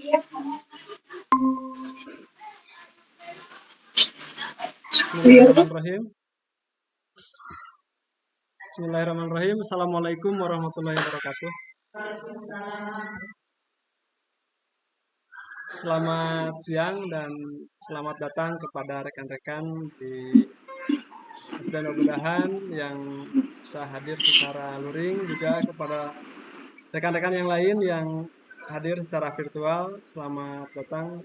Bismillahirrahmanirrahim. Bismillahirrahmanirrahim. Assalamualaikum warahmatullahi wabarakatuh. Selamat siang dan selamat datang kepada rekan-rekan di SDN Obedahan yang bisa hadir secara luring, juga kepada rekan-rekan yang lain yang hadir secara virtual. Selamat datang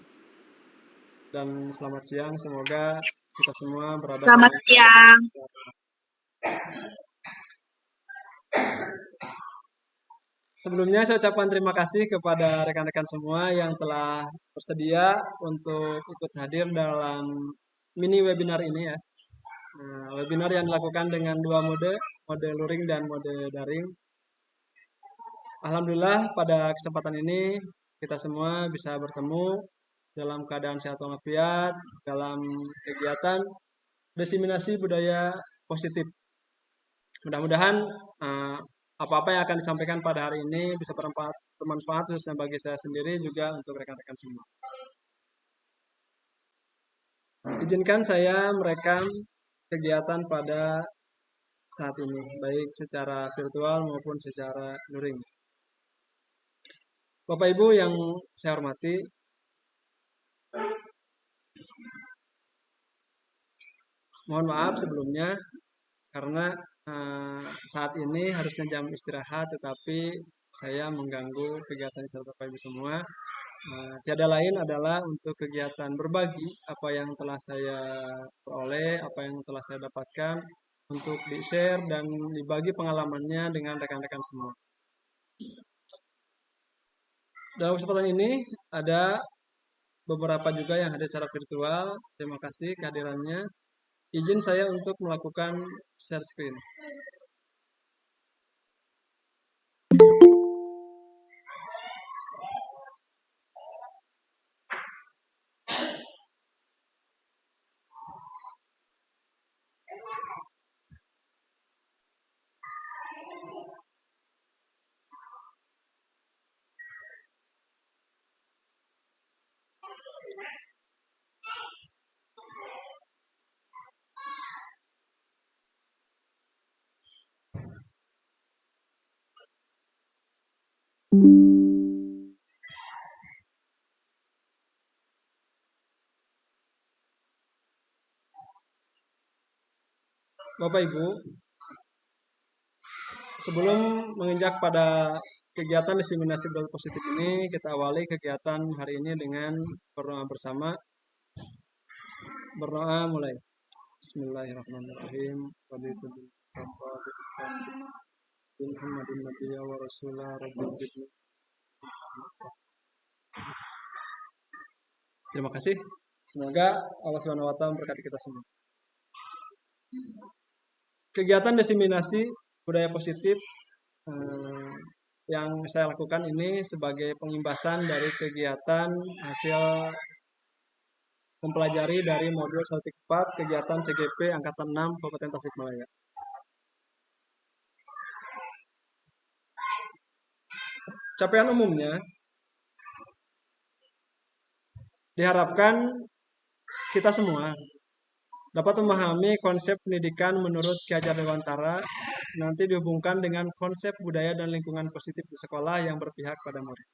dan selamat siang. Semoga kita semua berada Selamat dalam siang. kesehatan. Sebelumnya saya ucapkan terima kasih kepada rekan-rekan semua yang telah bersedia untuk ikut hadir dalam mini webinar ini ya. Webinar yang dilakukan dengan dua mode luring dan mode daring. Alhamdulillah pada kesempatan ini kita semua bisa bertemu dalam keadaan sehat walafiat dalam kegiatan diseminasi budaya positif. Mudah-mudahan apa-apa yang akan disampaikan pada hari ini bisa bermanfaat khususnya bagi saya sendiri juga untuk rekan-rekan semua. Izinkan saya merekam kegiatan pada saat ini, baik secara virtual maupun secara luring. Bapak Ibu yang saya hormati, mohon maaf sebelumnya karena saat ini harusnya jam istirahat, tetapi saya mengganggu kegiatan istirahat Bapak Ibu semua. Tiada lain adalah untuk kegiatan berbagi apa yang telah saya peroleh, apa yang telah saya dapatkan, untuk di-share dan dibagi pengalamannya dengan rekan-rekan semua. Dalam kesempatan ini ada beberapa juga yang hadir secara virtual. Terima kasih kehadirannya. Izin saya untuk melakukan share screen. Bapak Ibu, sebelum menginjak pada kegiatan diseminasi budaya positif ini, kita awali kegiatan hari ini dengan berdoa bersama. Berdoa mulai. Bismillahirrahmanirrahim. Terima kasih. Semoga Allah SWT memberkati kita semua. Kegiatan diseminasi budaya positif yang saya lakukan ini sebagai pengimbasan dari kegiatan hasil mempelajari dari modul 1.4 kegiatan CGP Angkatan 6 Kabupaten Tasikmalaya. Capaian umumnya diharapkan kita semua dapat memahami konsep pendidikan menurut Ki Hajar Dewantara, nanti dihubungkan dengan konsep budaya dan lingkungan positif di sekolah yang berpihak pada murid.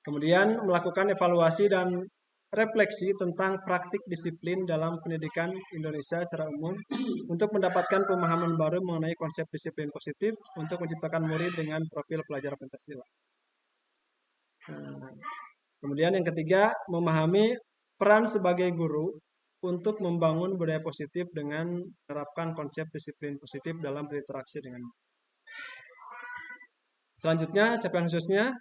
Kemudian melakukan evaluasi dan refleksi tentang praktik disiplin dalam pendidikan Indonesia secara umum untuk mendapatkan pemahaman baru mengenai konsep disiplin positif untuk menciptakan murid dengan profil pelajar Pancasila. Kemudian yang ketiga, memahami peran sebagai guru untuk membangun budaya positif dengan menerapkan konsep disiplin positif dalam berinteraksi dengan. Selanjutnya, capaian khususnya,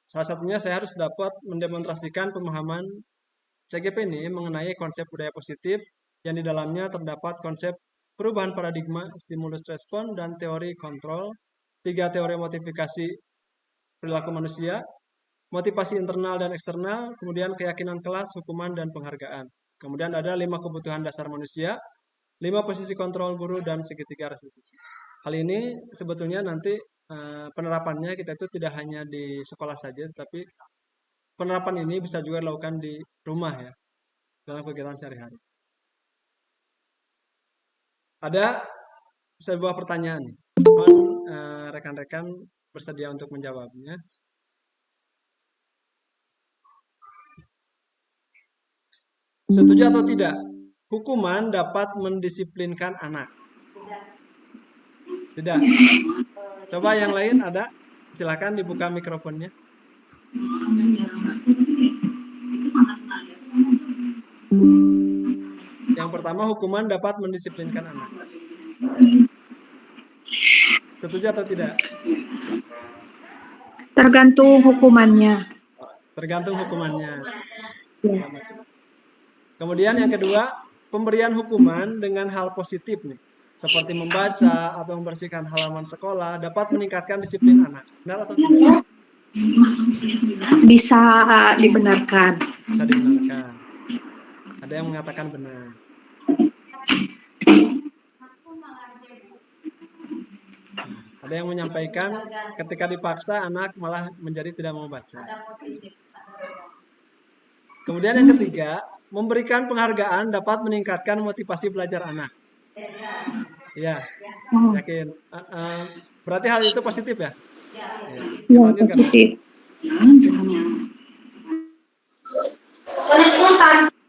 salah satunya saya harus dapat mendemonstrasikan pemahaman CGP ini mengenai konsep budaya positif yang di dalamnya terdapat konsep perubahan paradigma, stimulus respon, dan teori kontrol, 3 teori modifikasi perilaku manusia, motivasi internal dan eksternal, kemudian keyakinan kelas, hukuman, dan penghargaan. Kemudian ada 5 kebutuhan dasar manusia, 5 posisi kontrol guru, dan segitiga restitusi. Hal ini sebetulnya nanti penerapannya kita itu tidak hanya di sekolah saja, tapi penerapan ini bisa juga dilakukan di rumah ya, dalam kegiatan sehari-hari. Ada sebuah pertanyaan. Mohon rekan-rekan bersedia untuk menjawabnya. Setuju atau tidak? Hukuman dapat mendisiplinkan anak. Tidak. Coba yang lain ada? Silakan dibuka mikrofonnya. Yang pertama, hukuman dapat mendisiplinkan anak. Setuju atau tidak? Tergantung hukumannya. Tergantung hukumannya. Ya. Kemudian yang kedua, pemberian hukuman dengan hal positif nih, seperti membaca atau membersihkan halaman sekolah dapat meningkatkan disiplin anak. Benar atau tidak? Bisa dibenarkan. Bisa dibenarkan. Ada yang mengatakan benar. Ada yang menyampaikan ketika dipaksa anak malah menjadi tidak mau baca. Kemudian yang ketiga, memberikan penghargaan dapat meningkatkan motivasi belajar anak. Iya, Oh, yakin. Berarti hal itu positif ya? ya, Lanjutkan. positif.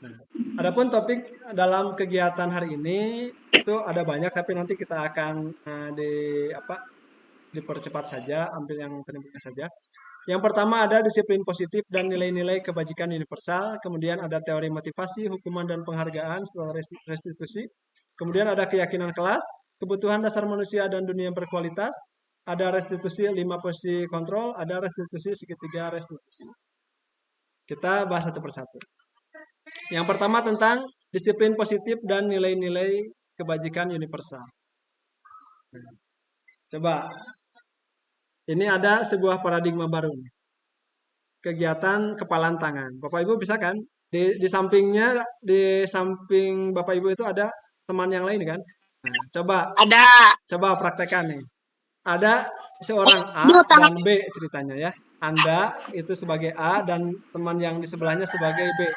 Nah, adapun topik dalam kegiatan hari ini itu ada banyak, tapi nanti kita akan dipercepat saja, ambil yang penting saja. Yang pertama ada disiplin positif dan nilai-nilai kebajikan universal, kemudian ada teori motivasi, hukuman dan penghargaan setelah restitusi, kemudian ada keyakinan kelas, kebutuhan dasar manusia dan dunia berkualitas, ada restitusi 5 posisi kontrol, ada restitusi segitiga restitusi. Kita bahas satu persatu. Yang pertama tentang disiplin positif dan nilai-nilai kebajikan universal. Coba, ini ada sebuah paradigma baru. Kegiatan kepalan tangan. Bapak Ibu bisa kan? Di sampingnya, di samping Bapak Ibu itu ada teman yang lain kan? Nah, coba praktekkan nih. Ada seorang A dan B ceritanya ya. Anda itu sebagai A dan teman yang di sebelahnya sebagai B.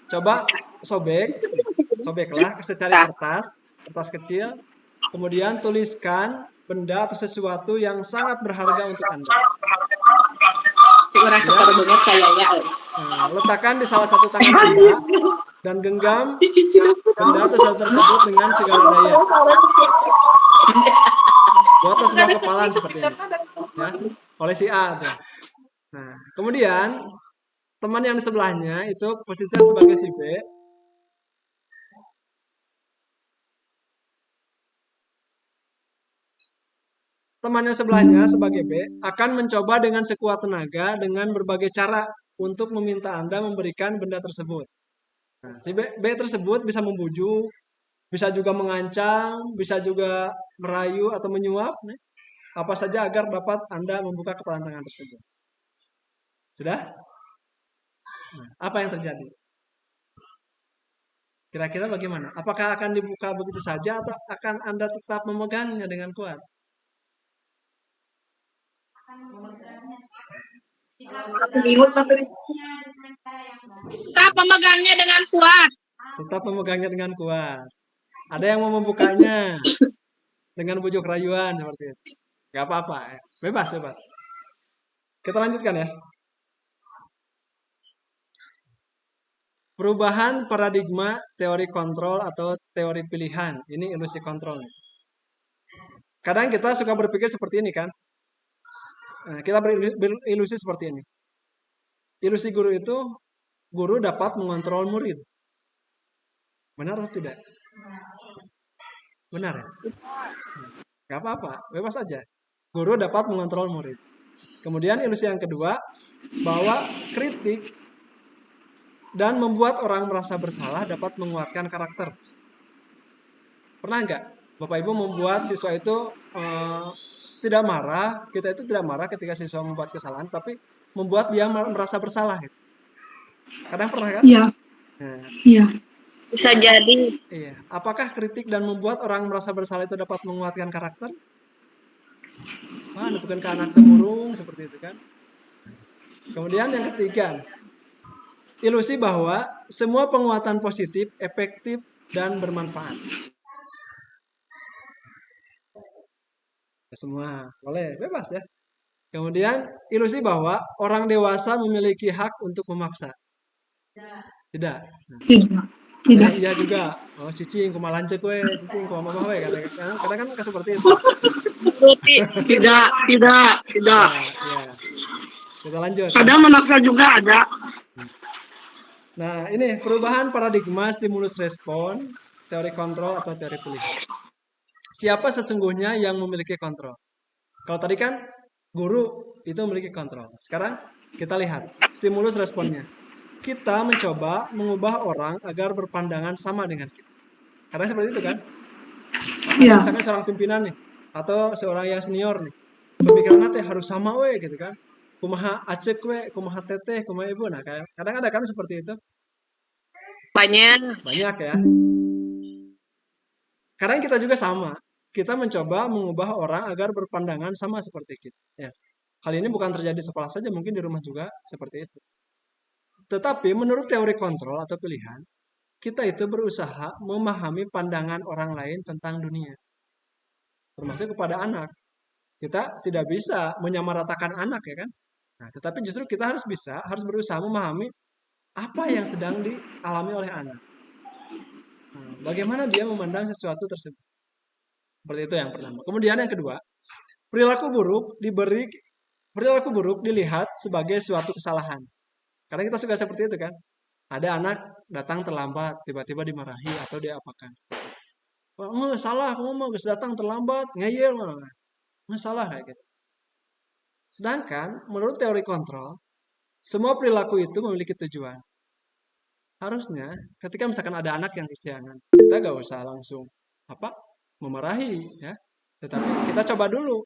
Coba sobeklah secari kertas kecil, kemudian tuliskan benda atau sesuatu yang sangat berharga untuk Anda. Letakkan di salah satu tangan Anda dan genggam benda atau sesuatu tersebut dengan segala daya. Buat sebuah kepalan seperti ini, ya, oleh si A tuh. Nah, kemudian teman yang di sebelahnya itu posisinya sebagai si B. Teman yang sebelahnya sebagai B akan mencoba dengan sekuat tenaga dengan berbagai cara untuk meminta Anda memberikan benda tersebut. Nah, si B tersebut bisa membujuk, bisa juga mengancam, bisa juga merayu atau menyuap, apa saja agar dapat Anda membuka kepalan tangan tersebut. Sudah? Nah, apa yang terjadi? Kira-kira bagaimana? Apakah akan dibuka begitu saja atau akan Anda tetap memegangnya dengan kuat? Tetap memegangnya dengan kuat. Tetap memegangnya dengan kuat. Ada yang mau membukanya dengan bujuk rayuan seperti itu. Gak apa-apa, bebas. Kita lanjutkan ya. Perubahan paradigma teori kontrol atau teori pilihan. Ini ilusi kontrol. Kadang kita suka berpikir seperti ini kan. Kita berilusi seperti ini. Ilusi guru itu, guru dapat mengontrol murid. Benar atau tidak? Benar ya? Gak apa-apa, bebas saja. Guru dapat mengontrol murid. Kemudian ilusi yang kedua, bahwa kritik dan membuat orang merasa bersalah dapat menguatkan karakter. Pernah nggak Bapak Ibu membuat siswa itu tidak marah, kita itu tidak marah ketika siswa membuat kesalahan, tapi membuat dia merasa bersalah. Gitu. Kadang pernah kan? Iya. Nah, Iya. Bisa jadi. iya. Apakah kritik dan membuat orang merasa bersalah itu dapat menguatkan karakter? Wah, bukan ke anak temurung seperti itu kan? Kemudian yang ketiga, ilusi bahwa semua penguatan positif efektif dan bermanfaat. Semua boleh, bebas ya. Kemudian ilusi bahwa orang dewasa memiliki hak untuk memaksa. Tidak. Tidak. Tidak. Iya juga. Oh, cicing kumaha lanceuk we, cicing kumaha mah we kadang kan seperti itu. Ikuti. Tidak. Ya, ya. Kita lanjut ya. Kadang memaksa juga ada. Nah, ini perubahan paradigma stimulus respon, teori kontrol atau teori pilihan. Siapa sesungguhnya yang memiliki kontrol? Kalau tadi kan guru itu memiliki kontrol. Sekarang kita lihat stimulus responnya. Kita mencoba mengubah orang agar berpandangan sama dengan kita. Karena seperti itu kan? Ya. Misalkan seorang pimpinan nih, atau seorang yang senior nih, pemikirannya teh harus sama we gitu kan. Kumaha acek we, kumaha teteh, kumaha ibu. Nah, kadang ada kan seperti itu. Banyak. Banyak ya. Kadang kita juga sama. Kita mencoba mengubah orang agar berpandangan sama seperti kita. Ya. Hal ini bukan terjadi di sekolah saja, mungkin di rumah juga seperti itu. Tetapi menurut teori kontrol atau pilihan, kita itu berusaha memahami pandangan orang lain tentang dunia. Termasuk kepada anak. Kita tidak bisa menyamaratakan anak ya kan. Nah, tetapi justru kita harus berusaha memahami apa yang sedang dialami oleh anak. Nah, bagaimana dia memandang sesuatu tersebut. Seperti itu yang pertama. Kemudian yang kedua, perilaku buruk dilihat sebagai suatu kesalahan. Karena kita suka seperti itu kan. Ada anak datang terlambat, tiba-tiba dimarahi atau diapakan. Wah, salah, kamu mau datang terlambat, ngeyel malah. Salah kayak gitu. Sedangkan menurut teori kontrol, semua perilaku itu memiliki tujuan. Harusnya ketika misalkan ada anak yang kesiangan, kita gak usah langsung memarahi ya. Tetapi kita coba dulu.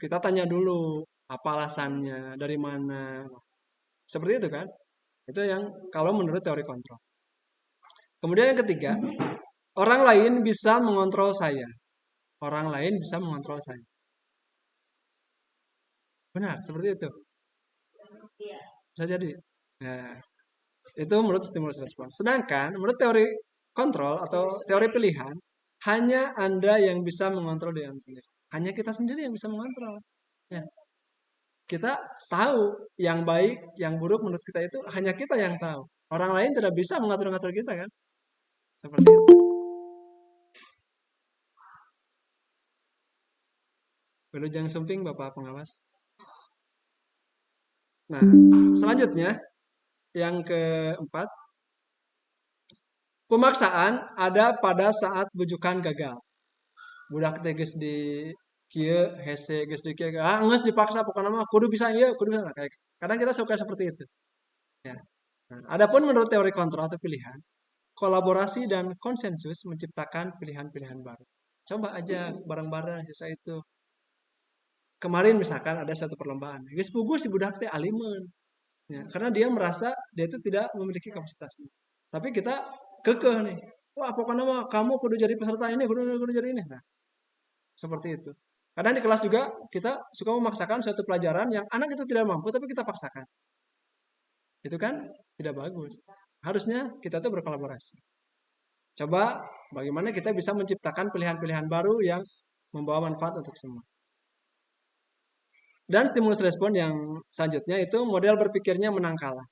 Kita tanya dulu apa alasannya, dari mana. Seperti itu kan? Itu yang kalau menurut teori kontrol. Kemudian yang ketiga, orang lain bisa mengontrol saya. Orang lain bisa mengontrol saya. Benar, seperti itu. Bisa jadi. Nah, itu menurut stimulus respon. Sedangkan menurut teori kontrol atau teori pilihan, hanya Anda yang bisa mengontrol diri Anda sendiri. Hanya kita sendiri yang bisa mengontrol. Ya. Kita tahu yang baik, yang buruk menurut kita itu hanya kita yang tahu. Orang lain tidak bisa mengatur-ngatur kita kan. Seperti itu. Wilujeng Sumping, Bapak Pengawas. Nah, selanjutnya yang keempat, pemaksaan ada pada saat bujukan gagal. Budak teh geus di kieu hese geus di kieu geus dipaksa pokoknya mah kudu bisa ieu, kudu bisa kayak. Kadang kita suka seperti itu. Ya. Nah, adapun menurut teori kontrol atau pilihan, kolaborasi dan konsensus menciptakan pilihan-pilihan baru. Coba aja bareng-bareng sisa itu. Kemarin misalkan ada satu perlombaan, geus puguh si budak teh alimeun. Ya, karena dia merasa dia itu tidak memiliki kapasitasnya. Tapi kita kekeh nih. Wah, pokoknya mah kamu kudu jadi peserta ini, kudu jadi ini. Nah, seperti itu. Kadang di kelas juga kita suka memaksakan suatu pelajaran yang anak itu tidak mampu, tapi kita paksakan. Itu kan tidak bagus. Harusnya kita tuh berkolaborasi. Coba bagaimana kita bisa menciptakan pilihan-pilihan baru yang membawa manfaat untuk semua. Dan stimulus respon yang selanjutnya itu model berpikirnya menang kalah.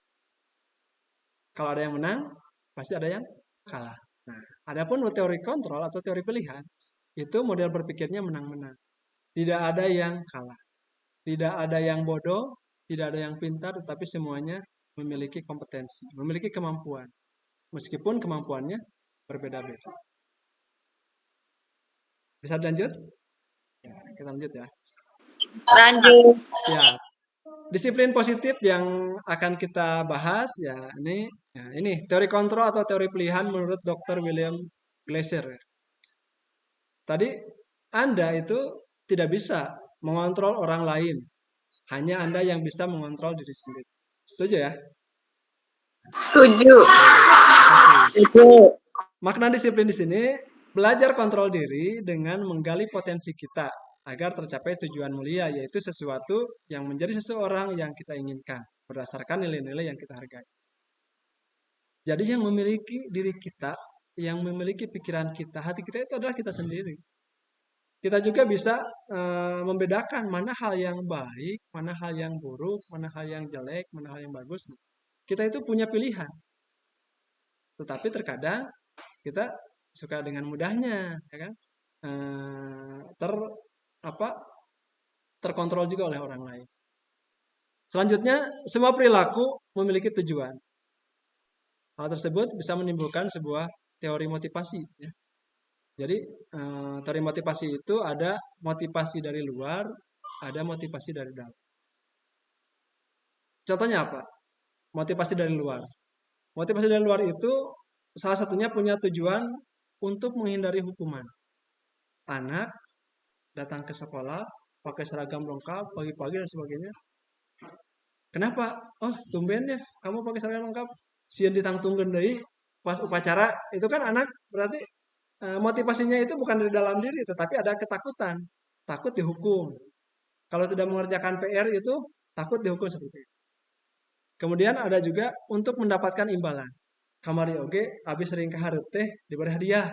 Kalau ada yang menang, pasti ada yang kalah. Nah, adapun teori kontrol atau teori pilihan, itu model berpikirnya menang-menang. Tidak ada yang kalah. Tidak ada yang bodoh, tidak ada yang pintar, tetapi semuanya memiliki kompetensi, memiliki kemampuan. Meskipun kemampuannya berbeda-beda. Bisa lanjut? Ya, kita lanjut ya. Lanjut. Siap. Disiplin positif yang akan kita bahas ya ini teori kontrol atau teori pilihan menurut Dr. William Glasser. Tadi Anda itu tidak bisa mengontrol orang lain, hanya Anda yang bisa mengontrol diri sendiri. Setuju ya? Setuju. Setuju. Makna disiplin di sini belajar kontrol diri dengan menggali potensi kita agar tercapai tujuan mulia, yaitu sesuatu yang menjadi seseorang yang kita inginkan berdasarkan nilai-nilai yang kita hargai. Jadi yang memiliki diri kita, yang memiliki pikiran kita, hati kita itu adalah kita sendiri. Kita juga bisa membedakan mana hal yang baik, mana hal yang buruk, mana hal yang jelek, mana hal yang bagus. Kita itu punya pilihan. Tetapi terkadang kita suka dengan mudahnya, ya kan? Terkontrol juga oleh orang lain. Selanjutnya, semua perilaku memiliki tujuan. Hal tersebut bisa menimbulkan sebuah teori motivasi. Ya. Jadi, teori motivasi itu ada motivasi dari luar, ada motivasi dari dalam. Contohnya apa? Motivasi dari luar. Motivasi dari luar itu salah satunya punya tujuan untuk menghindari hukuman. Anak datang ke sekolah pakai seragam lengkap pagi-pagi dan sebagainya. Kenapa? Oh, tumben ya kamu pakai seragam lengkap. Sieun ditangtungkeun deui pas upacara. Itu kan anak berarti motivasinya itu bukan dari dalam diri, tetapi ada ketakutan. Takut dihukum. Kalau tidak mengerjakan PR itu takut dihukum seperti itu. Kemudian ada juga untuk mendapatkan imbalan. Kamari oge abis sering kahareup teh diberi hadiah.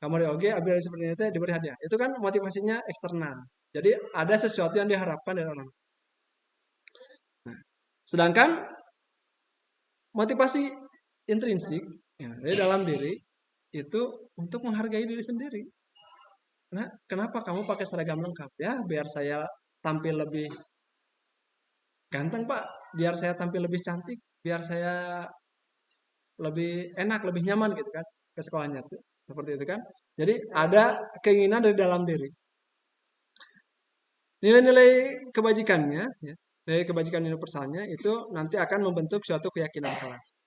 Kamari oge abis seperti itu diberi hadiah. Itu kan motivasinya eksternal. Jadi ada sesuatu yang diharapkan dari orang. Nah, sedangkan motivasi intrinsik ya, dari dalam diri itu untuk menghargai diri sendiri. Nah, kenapa kamu pakai seragam lengkap? Ya, biar saya tampil lebih ganteng, Pak. Biar saya tampil lebih cantik. Biar saya lebih enak, lebih nyaman gitu kan ke sekolahnya tuh. Seperti itu kan. Jadi ada keinginan dari dalam diri. Nilai-nilai kebajikannya, ya, nilai kebajikan universalnya itu nanti akan membentuk suatu keyakinan kelas.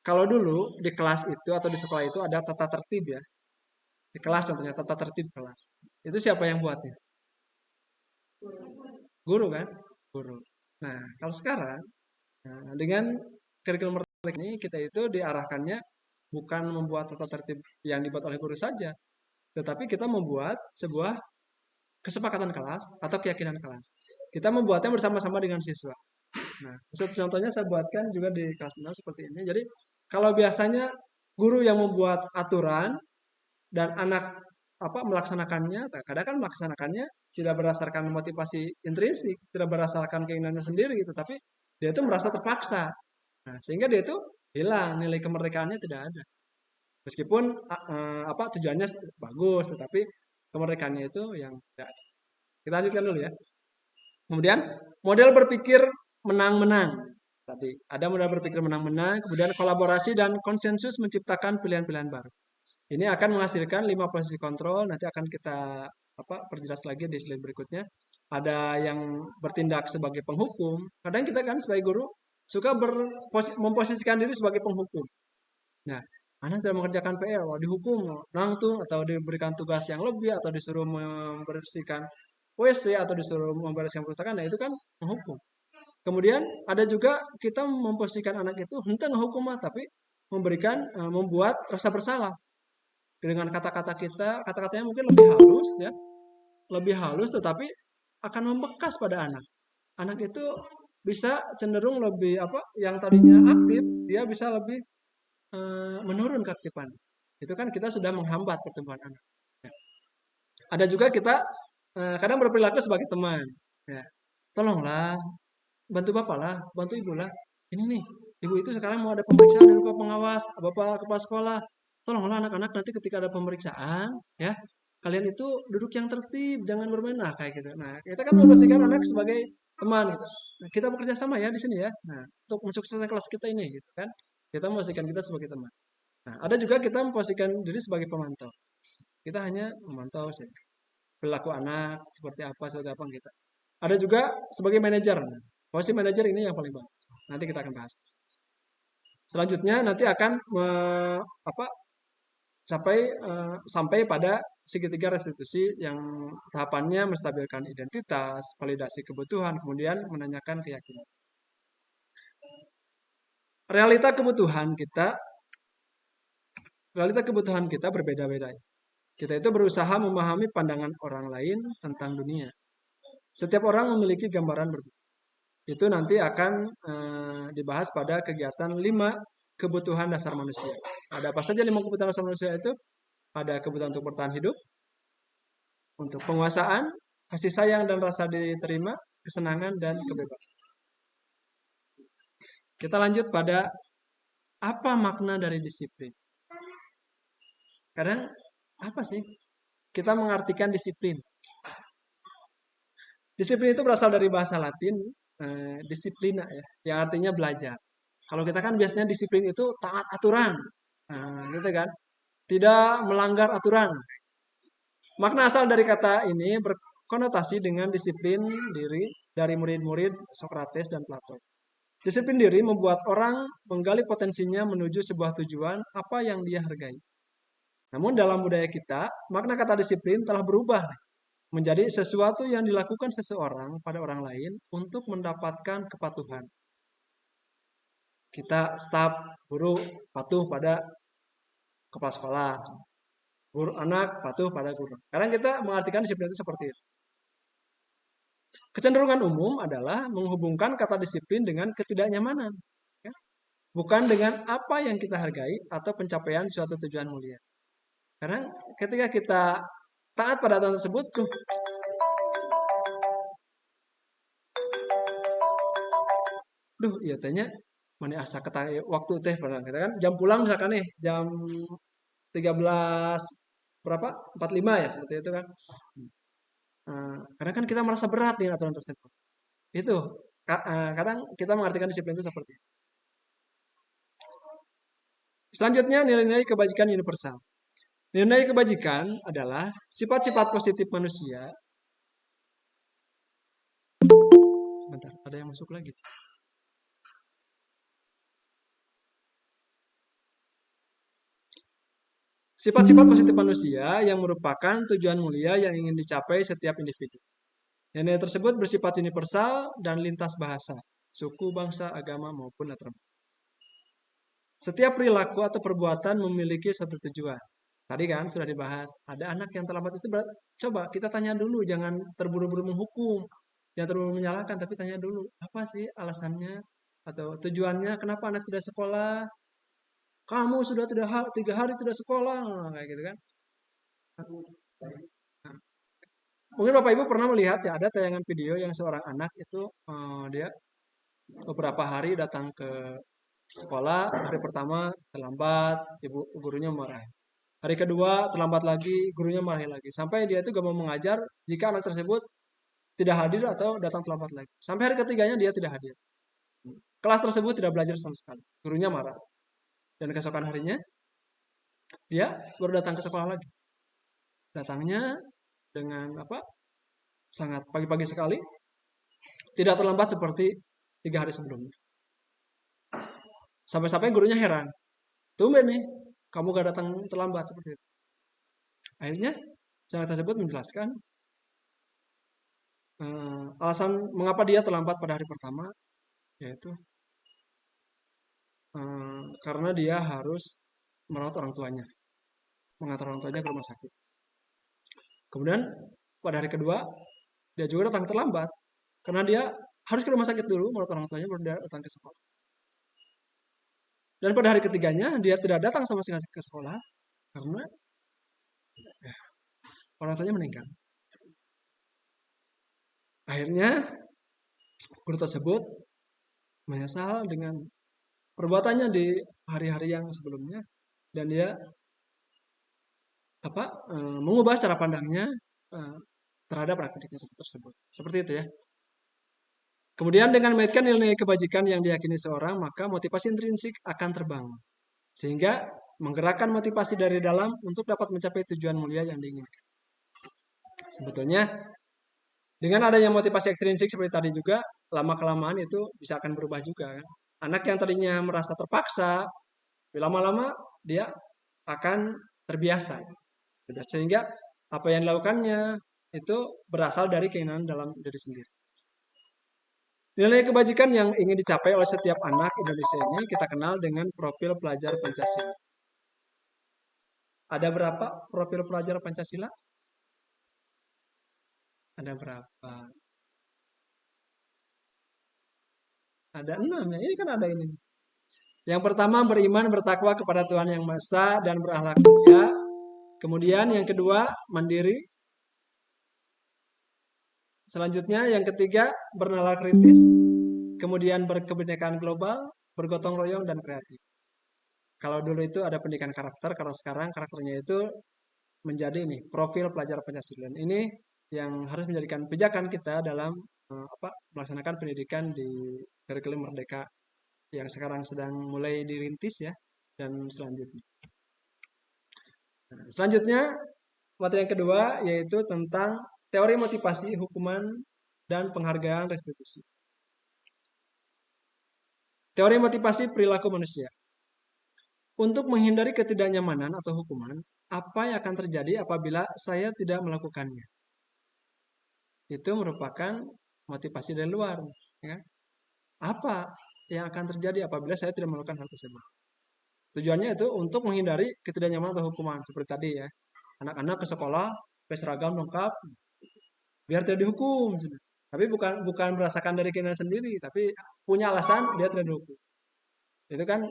Kalau dulu di kelas itu atau di sekolah itu ada tata tertib ya. Di kelas contohnya tata tertib kelas. Itu siapa yang buatnya? Guru kan? Guru. Nah, kalau sekarang dengan kurikulum merdeka ini kita itu diarahkannya bukan membuat tata tertib yang dibuat oleh guru saja, tetapi kita membuat sebuah kesepakatan kelas atau keyakinan kelas. Kita membuatnya bersama-sama dengan siswa. Nah, satu contohnya saya buatkan juga di kelas 6 seperti ini. Jadi, kalau biasanya guru yang membuat aturan dan anak melaksanakannya, kadang kan melaksanakannya tidak berdasarkan motivasi intrinsik, tidak berdasarkan keinginannya sendiri gitu, tapi dia itu merasa terpaksa. Nah, sehingga dia itu hilang, nilai kemerdekaannya tidak ada. Meskipun tujuannya bagus, tetapi kemerdekaannya itu yang tidak ada. Kita lanjutkan dulu ya. Kemudian model berpikir menang-menang. Tadi ada model berpikir menang-menang, kemudian kolaborasi dan konsensus menciptakan pilihan-pilihan baru. Ini akan menghasilkan 5 posisi kontrol, nanti akan kita perjelas lagi di slide berikutnya. Ada yang bertindak sebagai penghukum. Kadang kita kan sebagai guru suka memposisikan diri sebagai penghukum. Nah, anak tidak mengerjakan PR, dihukum langsung atau diberikan tugas yang lebih atau disuruh membersihkan WC atau disuruh membereskan perpustakaan, nah itu kan menghukum. Kemudian ada juga kita memposisikan anak itu henteu ngehukum mah, tapi membuat rasa bersalah. Dengan kata-kata kita, kata-katanya mungkin lebih halus ya. Lebih halus tetapi akan membekas pada anak. Anak itu bisa cenderung lebih yang tadinya aktif, dia bisa lebih menurun keaktifan. Itu kan kita sudah menghambat pertumbuhan anak. Ya. Ada juga kita kadang berperilaku sebagai teman. Ya. Tolonglah, bantu bapak lah, bantu ibu lah. Ini nih, ibu itu sekarang mau ada pemeriksaan dari bapak pengawas, bapak kepala sekolah. Tolonglah anak-anak nanti ketika ada pemeriksaan, ya kalian itu duduk yang tertib, jangan bermain kayak gitu. Nah, kita kan memposisikan anak sebagai teman gitu. Nah, kita bekerja sama ya di sini ya. Nah, untuk mensukseskan kelas kita ini gitu kan. Kita memposisikan kita sebagai teman. Nah, ada juga kita memposisikan diri sebagai pemantau. Kita hanya memantau saja. Perilaku anak seperti apa kita. Ada juga sebagai manajer. Posisi manajer ini yang paling bagus. Nanti kita akan bahas. Selanjutnya nanti akan sampai pada segitiga restitusi yang tahapannya menstabilkan identitas, validasi kebutuhan, kemudian menanyakan keyakinan. Realita kebutuhan kita berbeda-beda. Kita itu berusaha memahami pandangan orang lain tentang dunia. Setiap orang memiliki gambaran berbeda. Itu nanti akan dibahas pada kegiatan 5 kebutuhan dasar manusia. Ada apa saja 5 kebutuhan dasar manusia itu? Ada kebutuhan untuk bertahan hidup, untuk penguasaan, kasih sayang dan rasa diterima, kesenangan dan kebebasan. Kita lanjut pada apa makna dari disiplin. Kadang apa sih? Kita mengartikan disiplin. Disiplin itu berasal dari bahasa Latin, disiplina ya, yang artinya belajar. Kalau kita kan biasanya disiplin itu taat aturan, gitu kan? Tidak melanggar aturan. Makna asal dari kata ini berkonotasi dengan disiplin diri dari murid-murid Sokrates dan Plato. Disiplin diri membuat orang menggali potensinya menuju sebuah tujuan apa yang dia hargai. Namun dalam budaya kita, makna kata disiplin telah berubah menjadi sesuatu yang dilakukan seseorang pada orang lain untuk mendapatkan kepatuhan. Kita staf guru patuh pada kepala sekolah, guru anak patuh pada guru. Kadang kita mengartikan disiplin itu seperti itu. Kecenderungan umum adalah menghubungkan kata disiplin dengan ketidaknyamanan, ya? Bukan dengan apa yang kita hargai atau pencapaian suatu tujuan mulia. Karena ketika kita taat pada aturan tersebut, iya tanya mana asa kata waktu teh pernah kita kan jam pulang misalkan nih jam 13 berapa 45 ya seperti itu kan. Karena kan kita merasa berat nih aturan tersebut. Itu kadang kita mengartikan disiplin itu seperti itu. Selanjutnya nilai-nilai kebajikan universal. Nilai kebajikan adalah sifat-sifat positif manusia. Sebentar, ada yang masuk lagi. Sifat-sifat positif manusia yang merupakan tujuan mulia yang ingin dicapai setiap individu. Nilai tersebut bersifat universal dan lintas bahasa, suku, bangsa, agama, maupun latar belakang. Setiap perilaku atau perbuatan memiliki satu tujuan. Tadi kan sudah dibahas, ada anak yang terlambat itu coba kita tanya dulu, jangan terburu-buru menghukum, jangan terburu-buru menyalahkan, tapi tanya dulu, apa sih alasannya atau tujuannya, kenapa anak tidak sekolah? Kamu sudah 3 hari tidak sekolah, kayak gitu kan. Nah, mungkin Bapak Ibu pernah melihat ya, ada tayangan video yang seorang anak itu dia beberapa hari datang ke sekolah, hari pertama terlambat, gurunya marah. Hari kedua terlambat lagi, gurunya marah lagi. Sampai dia itu gak mau mengajar jika anak tersebut tidak hadir atau datang terlambat lagi. Sampai hari ketiganya dia tidak hadir. Kelas tersebut tidak belajar sama sekali. Gurunya marah. Dan keesokan harinya dia baru datang ke sekolah lagi. Datangnya dengan sangat pagi-pagi sekali. Tidak terlambat seperti 3 hari sebelumnya. Sampai-sampai gurunya heran. Tumben nih, kamu gak datang terlambat seperti itu. Akhirnya, anak tersebut menjelaskan alasan mengapa dia terlambat pada hari pertama, yaitu karena dia harus merawat orang tuanya, mengantar orang tuanya ke rumah sakit. Kemudian pada hari kedua, dia juga datang terlambat, karena dia harus ke rumah sakit dulu, merawat orang tuanya, baru dia datang ke sekolah. Dan pada hari ketiganya, dia tidak datang sama sekali ke sekolah, karena orang tuanya meninggal. Akhirnya, guru tersebut menyesal dengan perbuatannya di hari-hari yang sebelumnya, dan dia mengubah cara pandangnya terhadap praktik tersebut. Seperti itu ya. Kemudian dengan mengaitkan nilai kebajikan yang diyakini seorang, maka motivasi intrinsik akan terbangun. Sehingga menggerakkan motivasi dari dalam untuk dapat mencapai tujuan mulia yang diinginkan. Sebetulnya dengan adanya motivasi ekstrinsik seperti tadi juga, lama-kelamaan itu bisa akan berubah juga kan. Anak yang tadinya merasa terpaksa, lama-lama dia akan terbiasa. Sehingga apa yang dilakukannya itu berasal dari keinginan dalam diri sendiri. Nilai kebajikan yang ingin dicapai oleh setiap anak Indonesia ini kita kenal dengan profil pelajar Pancasila. Ada berapa profil pelajar Pancasila? Ada berapa? Ada 6 ya. Ini kan ada ini. Yang pertama beriman bertakwa kepada Tuhan Yang Maha Esa dan berakhlak mulia. Kemudian yang kedua mandiri. Selanjutnya yang ketiga bernalar kritis. Kemudian berkebinekaan global, bergotong royong dan kreatif. Kalau dulu itu ada pendidikan karakter, kalau sekarang karakternya itu menjadi ini profil pelajar Pancasila. Ini yang harus menjadikan pijakan kita dalam melaksanakan pendidikan di kurikulum Merdeka yang sekarang sedang mulai dirintis ya dan selanjutnya. Nah, selanjutnya materi yang kedua yaitu tentang teori motivasi hukuman dan penghargaan restitusi. Teori motivasi perilaku manusia. Untuk menghindari ketidaknyamanan atau hukuman, apa yang akan terjadi apabila saya tidak melakukannya? Itu merupakan motivasi dari luar. Ya. Apa yang akan terjadi apabila saya tidak melakukan hal tersebut? Tujuannya itu untuk menghindari ketidaknyamanan atau hukuman. Seperti tadi ya. Anak-anak ke sekolah, pakai seragam lengkap, biar tidak dihukum. Tapi bukan merasakan dari keinginan sendiri, tapi punya alasan dia tidak dihukum. Itu kan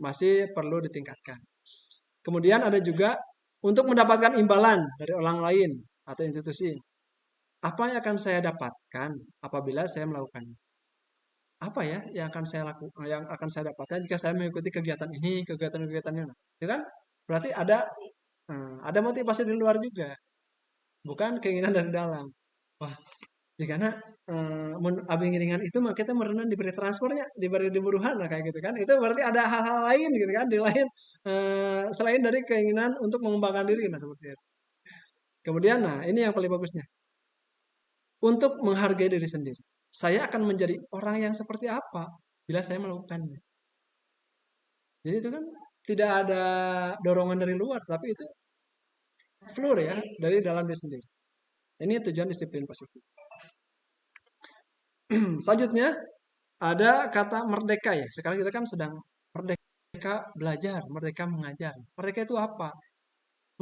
masih perlu ditingkatkan. Kemudian ada juga untuk mendapatkan imbalan dari orang lain atau institusi. Apa yang akan saya dapatkan apabila saya melakukannya? Apa ya yang akan saya lakukan, yang akan saya dapatkan jika saya mengikuti kegiatan ini, kegiatan-kegiatannya? Itu kan berarti ada motivasi di luar juga, bukan keinginan dari dalam. Wah, karena abing ringan itu mah kita merenang diberi transfernya, diberi diburuhan lah kayak gitu kan. Itu berarti ada hal-hal lain gitu kan, di lain selain dari keinginan untuk mengembangkan diri nah seperti itu. Kemudian nah, ini yang paling bagusnya. Untuk menghargai diri sendiri. Saya akan menjadi orang yang seperti apa bila saya melakukannya. Jadi itu kan tidak ada dorongan dari luar, tapi itu flow ya, dari dalam diri sendiri. Ini tujuan disiplin positif. Selanjutnya ada kata merdeka ya. Sekarang kita kan sedang merdeka belajar, merdeka mengajar. Merdeka itu apa?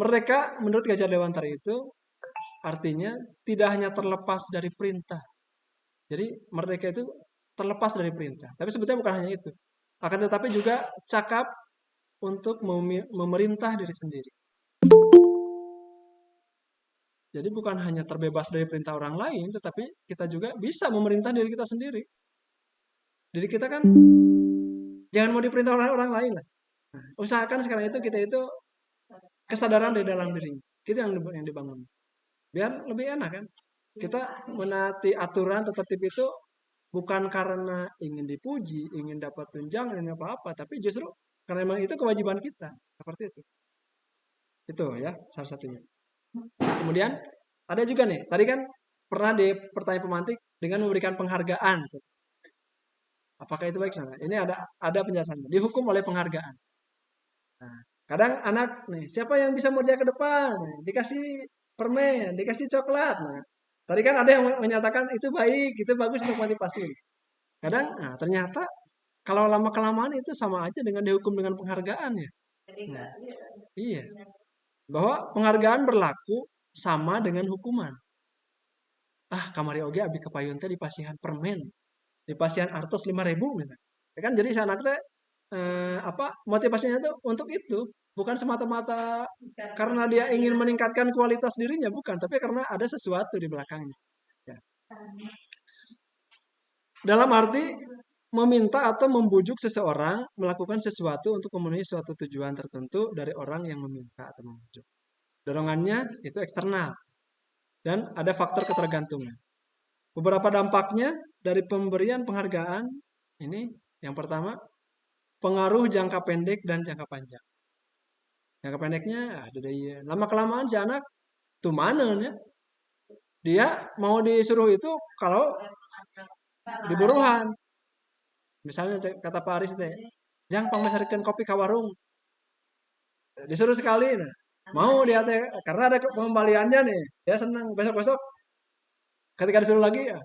Merdeka menurut Gajah Dewantara itu artinya tidak hanya terlepas dari perintah. Jadi merdeka itu terlepas dari perintah. Tapi sebetulnya bukan hanya itu. Akan tetapi juga cakap untuk memerintah diri sendiri. Jadi bukan hanya terbebas dari perintah orang lain, tetapi kita juga bisa memerintah diri kita sendiri. Diri kita kan jangan mau diperintah oleh orang lain lah. Nah, usahakan sekarang itu kita itu kesadaran di dalam diri. Itu yang dibangun. Biar lebih enak kan. Kita menaati aturan tertib itu bukan karena ingin dipuji, ingin dapat tunjangan, ingin apa-apa, tapi justru karena memang itu kewajiban kita. Seperti itu. Itu ya salah satunya. Kemudian ada juga nih, tadi kan pernah di pertanyaan pemantik dengan memberikan penghargaan. Apakah itu baik? Nah, ini ada penjelasannya. Dihukum oleh penghargaan. Nah, kadang anak nih, siapa yang bisa mengerjakan ke depan? Nah, dikasih permen, dikasih coklat. Nah, tadi kan ada yang menyatakan itu baik, itu bagus untuk motivasi. Kadang, nah, ternyata kalau lama kelamaan itu sama aja dengan dihukum dengan penghargaan ya. Nah, iya. Bahwa penghargaan berlaku sama dengan hukuman. Kamari oge abi kepayun teh dipasihan permen, dipasihan artos 5.000 misalnya. Ya kan jadi si anak teh motivasinya itu untuk itu, bukan semata-mata karena dia ingin meningkatkan kualitas dirinya, bukan, tapi karena ada sesuatu di belakangnya. Ya. Dalam arti meminta atau membujuk seseorang melakukan sesuatu untuk memenuhi suatu tujuan tertentu dari orang yang meminta atau membujuk. Dorongannya itu eksternal dan ada faktor ketergantungan. Beberapa dampaknya dari pemberian penghargaan ini yang pertama pengaruh jangka pendek dan jangka panjang. Jangka pendeknya lama kelamaan si anak tuh mana ya? Dia mau disuruh itu kalau diburuhan. Misalnya kata Pak Aris teh, "Jang pangmesarikeun kopi ka warung." Disuruh sekali nah. Mau dia teh karena ada pengembaliannya nih. Dia senang besok-besok ketika disuruh lagi ya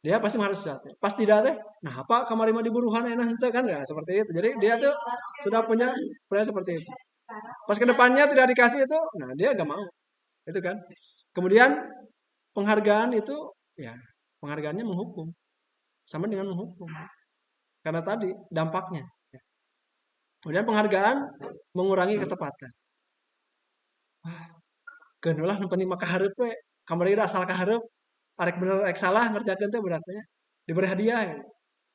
dia pasti harus sesuatu. Pas tidak teh, nah apa kamari mah diburuhan enak henteu kan ya seperti itu. Jadi dia tuh sudah punya seperti itu. Pas ke depannya tidak dikasih itu, nah dia gak mau. Itu kan. Kemudian penghargaan itu, ya penghargaannya menghukum. Sama dengan menghukum. Karena tadi dampaknya. Kemudian penghargaan mengurangi ketepatan. Wah, geuneulah nu penting mah kahareup we. Kamari asal kahareup, arek bener arek salah ngerjakeun teh beratnya diberi hadiah. Gitu.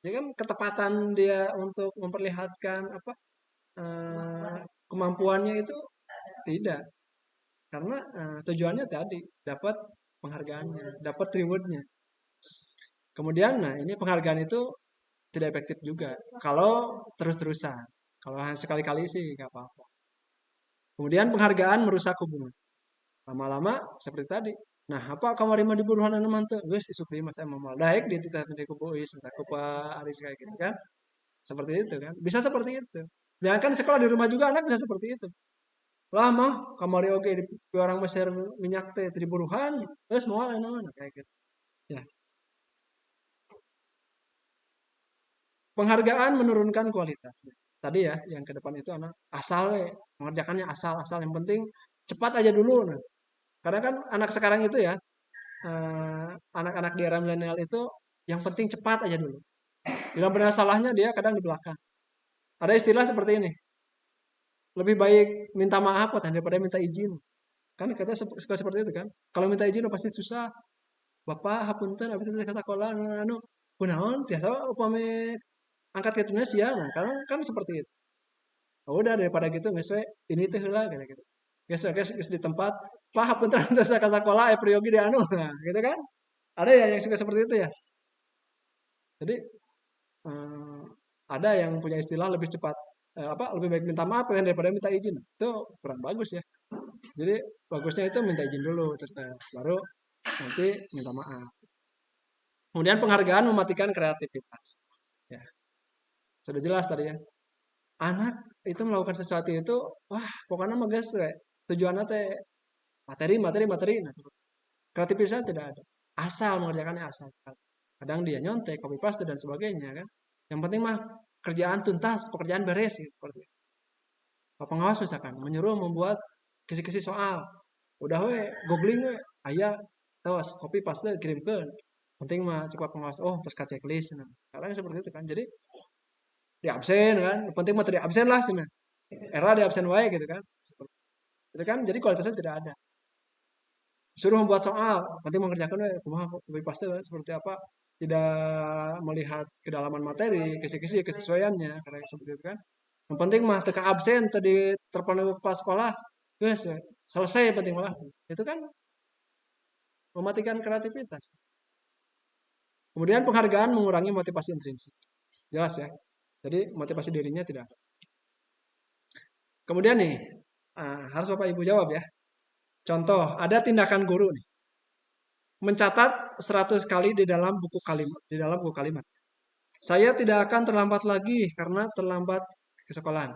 Ya kan ketepatan dia untuk memperlihatkan apa kemampuannya itu tidak. Karena tujuannya tadi dapat penghargaannya, dapat rewardnya. Kemudian, nah ini penghargaan itu tidak efektif juga. Kalau terus-terusan, kalau hanya sekali-kali sih nggak apa-apa. Kemudian penghargaan merusak hubungan. Lama-lama seperti tadi. Nah, apa kamari mah diburuhan anu manteu? Geus isuk deui mah saya momal daek di titah di ku Bois, ku Pak Aris kayak gitu kan. Seperti itu kan. Bisa seperti itu. Jangan kan sekolah di rumah juga anak bisa seperti itu. Lah mah kamari oge di orang Mesir minyak teh di buruhan, geus moal anu kayak gitu. Ya. Penghargaan menurunkan kualitas. Tadi ya, yang ke depan itu anak asal we, mengerjakannya asal-asal yang penting cepat aja dulu. Nah, karena kan anak sekarang itu ya, anak-anak di era milenial itu yang penting cepat aja dulu. Bila benar salahnya dia kadang di belakang. Ada istilah seperti ini. Lebih baik minta maaf daripada minta izin. Kan kita suka seperti itu kan. Kalau minta izin pasti susah. Bapak hapunten abis itu ke sekolah anu kunaon tiasa upami angkat kituna sia. Nah, kan seperti itu. Oh, udah daripada gitu geus we ini teh heula gitu. Geus di tempat Pak hapunten teh ka sekolah priyogi di anu. Nah, gitu kan. Ada ya yang suka seperti itu ya. Jadi eh, ada yang punya istilah lebih cepat lebih baik minta maaf daripada minta izin. Itu kurang bagus ya. Jadi bagusnya itu minta izin dulu terus baru nanti minta maaf. Kemudian penghargaan mematikan kreativitas. Ya, sudah jelas tadi ya. Anak itu melakukan sesuatu itu, wah pokoknya mah guys, tujuannya teh materi. Nah, kreativitasnya tidak ada. Asal mengerjakannya asal. Kadang dia nyontek, copy paste dan sebagainya kan. Yang penting mah kerjaan tuntas, pekerjaan beres gitu, seperti itu. Pak pengawas misalkan menyuruh membuat kisi-kisi soal. Udah we, googling we, aya tos copy paste kirimkeun. Penting mah cepat pengawas. Oh, terus ka checklist nah. Kadang seperti itu kan. Jadi di absen kan. Penting mah tadi absen lah cenah. Era di absen wae gitu kan. Seperti itu kan. Jadi kualitasnya tidak ada. Suruh membuat soal, penting mengerjakan we kumaha copy paste we, seperti apa. Tidak melihat kedalaman materi, kisi-kisi kesesuaiannya, karena seperti itu kan. Yang penting mah teka absen tadi terpenuhi pas sekolah, guys, selesai penting malah. Itu kan mematikan kreativitas. Kemudian penghargaan mengurangi motivasi intrinsik. Jelas ya. Jadi motivasi dirinya tidak ada. Kemudian nih, harus Bapak Ibu jawab ya. Contoh, ada tindakan guru nih. Mencatat 100 kali di dalam buku kalimat. Saya tidak akan terlambat lagi karena terlambat ke sekolahan.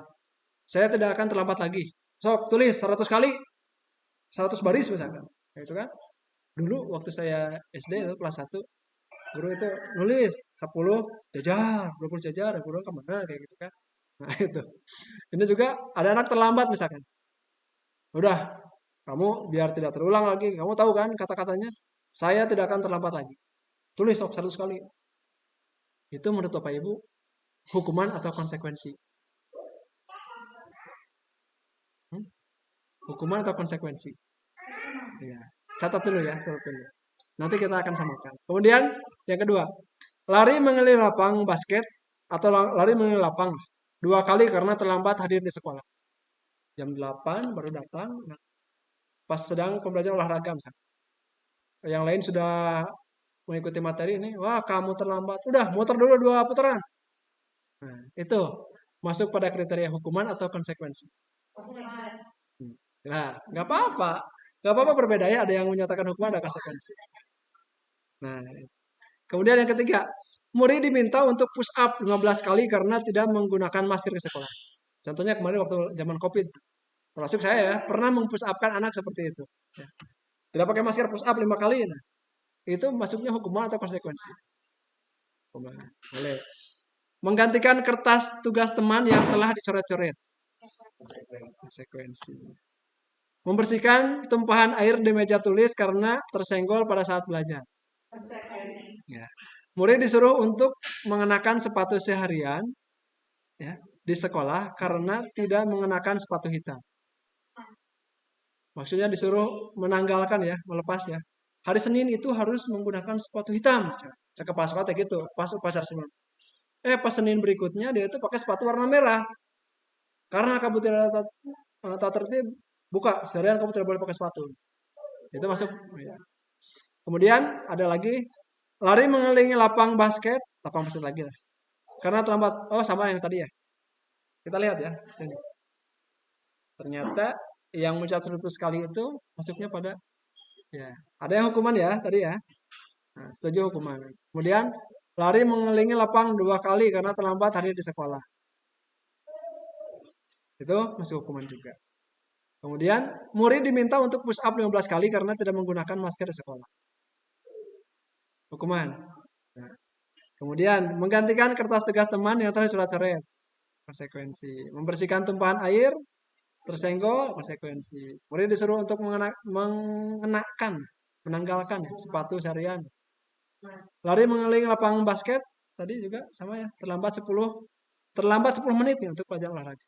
Saya tidak akan terlambat lagi. Sok tulis 100 kali, 100 baris misalkan. Itu kan. Dulu waktu saya SD itu kelas 1, guru itu nulis 10 jajar, 20 jajar, guru kemana kayak gitu kan. Nah itu. Ini juga ada anak terlambat misalkan. Udah, kamu biar tidak terulang lagi, kamu tahu kan kata-katanya? Saya tidak akan terlambat lagi. Tulis sok 100 kali. Itu menurut Bapak Ibu hukuman atau konsekuensi? Hukuman atau konsekuensi? Ya. Catat dulu ya, catat dulu. Nanti kita akan samakan. Kemudian yang kedua, lari mengelilingi lapang basket atau lari mengelilingi lapang 2 kali karena terlambat hadir di sekolah. Jam 8 baru datang, pas sedang pembelajaran olahraga misalnya. Yang lain sudah mengikuti materi ini, wah kamu terlambat. Udah, muter dulu 2 putaran. Nah, itu masuk pada kriteria hukuman atau konsekuensi. Nah, nggak apa-apa. Nggak apa-apa berbeda ya, ada yang menyatakan hukuman, ada konsekuensi. Nah, kemudian yang ketiga, murid diminta untuk push up 15 kali karena tidak menggunakan masker ke sekolah. Contohnya kemarin waktu zaman COVID, termasuk saya ya, pernah mempush upkan anak seperti itu. Ya. Tidak pakai masker push up 5 kali. Nah, itu masuknya hukuman atau konsekuensi? Boleh. Menggantikan kertas tugas teman yang telah dicoret-coret. Konsekuensi. Membersihkan tumpahan air di meja tulis karena tersenggol pada saat belajar. Ya. Murid disuruh untuk mengenakan sepatu seharian ya, di sekolah karena tidak mengenakan sepatu hitam. Maksudnya disuruh menanggalkan ya, melepas ya. Hari Senin itu harus menggunakan sepatu hitam. Cek pas sekolah gitu, pas upacara Senin. Pas Senin berikutnya dia itu pakai sepatu warna merah. Karena kamu tidak tak tertib, buka seharian kamu tidak boleh pakai sepatu. Itu masuk. Ya. Kemudian ada lagi lari mengelilingi lapang basket lagi lah. Karena terlambat. Oh sama yang tadi ya. Kita lihat ya sini. Ternyata yang mencatat 100 kali itu masuknya pada ya. Ada yang hukuman ya tadi ya. Nah, setuju hukuman. Kemudian lari mengelilingi lapang 2 kali karena terlambat hari di sekolah. Itu masuk hukuman juga. Kemudian murid diminta untuk push up 15 kali karena tidak menggunakan masker di sekolah. Hukuman. Nah, kemudian menggantikan kertas tugas teman yang terlihat surat coret. Konsekuensi. Membersihkan tumpahan air tersenggol, konsekuensi. Murid disuruh untuk menanggalkan ya, sepatu seharian. Lari mengelilingi lapangan basket tadi juga sama ya, terlambat 10 menit nih untuk pelajaran olahraga.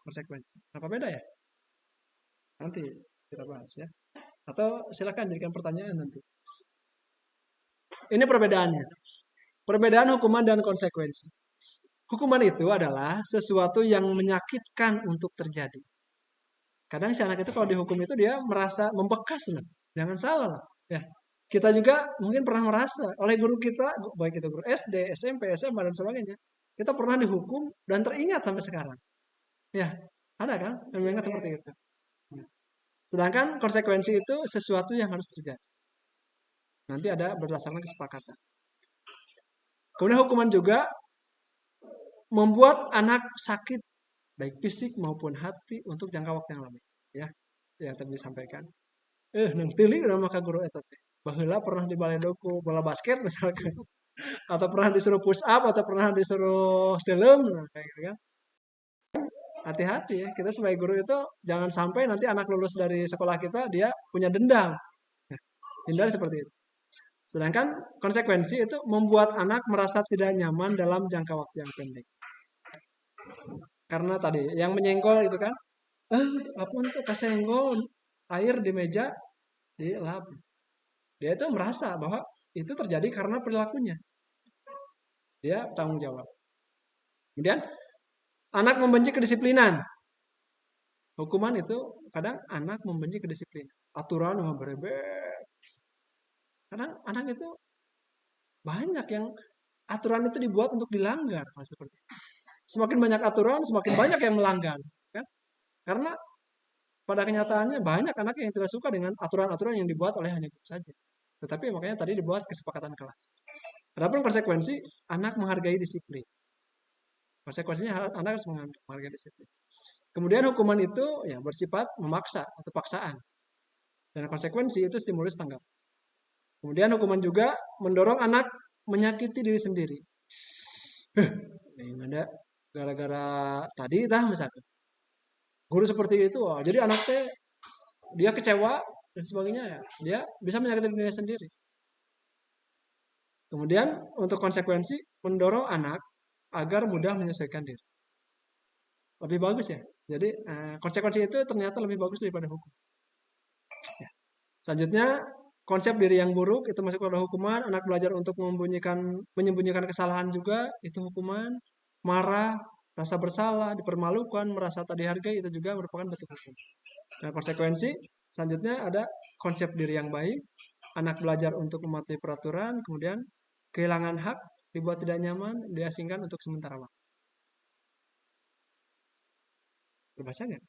Konsekuensi. Apa beda ya? Nanti kita bahas ya. Atau silakan jadikan pertanyaan nanti. Ini perbedaannya. Perbedaan hukuman dan konsekuensi. Hukuman itu adalah sesuatu yang menyakitkan untuk terjadi. Kadang si anak itu kalau dihukum itu dia merasa membekas loh. Jangan salah loh. Ya. Kita juga mungkin pernah merasa oleh guru kita, baik itu guru SD, SMP, SMA dan sebagainya. Kita pernah dihukum dan teringat sampai sekarang. Ya, ada kan? Yang mengingat seperti itu. Sedangkan konsekuensi itu sesuatu yang harus terjadi. Nanti ada berdasarkan kesepakatan. Kemudian hukuman juga membuat anak sakit baik fisik maupun hati untuk jangka waktu yang lama. Ya, yang tadi disampaikan. Nang tili udah maka guru eta teh. Baheula pernah di baledoku bola basket misalkan. Atau pernah disuruh push up atau pernah disuruh teuleum nah, kayak gitu kan. Hati-hati ya, kita sebagai guru itu jangan sampai nanti anak lulus dari sekolah kita dia punya dendam. Hindari seperti itu. Sedangkan konsekuensi itu membuat anak merasa tidak nyaman dalam jangka waktu yang pendek. Karena tadi yang menyenggol itu kan, apa untuk kesenggol air di meja dilap. Dia itu merasa bahwa itu terjadi karena perilakunya. Dia tanggung jawab. Kemudian anak membenci kedisiplinan. Hukuman itu kadang anak membenci kedisiplinan. Aturan yang berebet. Kadang anak itu banyak yang aturan itu dibuat untuk dilanggar. Seperti itu. Semakin banyak aturan, semakin banyak yang melanggar. Kan? Karena pada kenyataannya banyak anak yang tidak suka dengan aturan-aturan yang dibuat oleh hanya guru saja. Tetapi makanya tadi dibuat kesepakatan kelas. Adapun konsekuensi, anak menghargai disiplin. Konsekuensinya anak harus menghargai disiplin. Kemudian hukuman itu ya bersifat memaksa atau paksaan. Dan konsekuensi itu stimulus tanggap. Kemudian hukuman juga mendorong anak menyakiti diri sendiri. Yang ada gara-gara tadi misalkan. Guru seperti itu, jadi anak dia kecewa dan sebagainya ya. Dia bisa menyakiti dirinya sendiri. Kemudian untuk konsekuensi mendorong anak agar mudah menyesuaikan diri. Lebih bagus ya. Jadi konsekuensi itu ternyata lebih bagus daripada hukum. Ya. Selanjutnya konsep diri yang buruk itu masuk pada hukuman. Anak belajar untuk menyembunyikan kesalahan juga itu hukuman. Marah, rasa bersalah, dipermalukan, merasa tak dihargai itu juga merupakan bentuk hukum. Nah konsekuensi selanjutnya ada konsep diri yang baik. Anak belajar untuk mematuhi peraturan, kemudian kehilangan hak, dibuat tidak nyaman, diasingkan untuk sementara waktu. Terbaca nggak?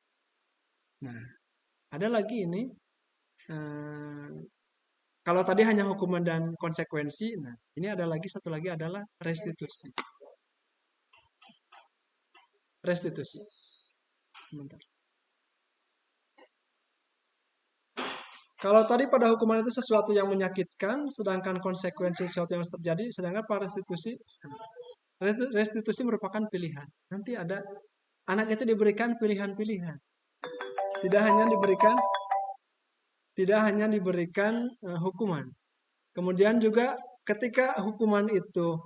Nah, ada lagi ini. Kalau tadi hanya hukuman dan konsekuensi, nah ini ada lagi satu lagi adalah restitusi. Restitusi. Sebentar. Kalau tadi pada hukuman itu sesuatu yang menyakitkan, sedangkan konsekuensi sesuatu yang terjadi, sedangkan pada restitusi merupakan pilihan. Nanti ada anak itu diberikan pilihan-pilihan. tidak hanya diberikan hukuman. Kemudian juga ketika hukuman itu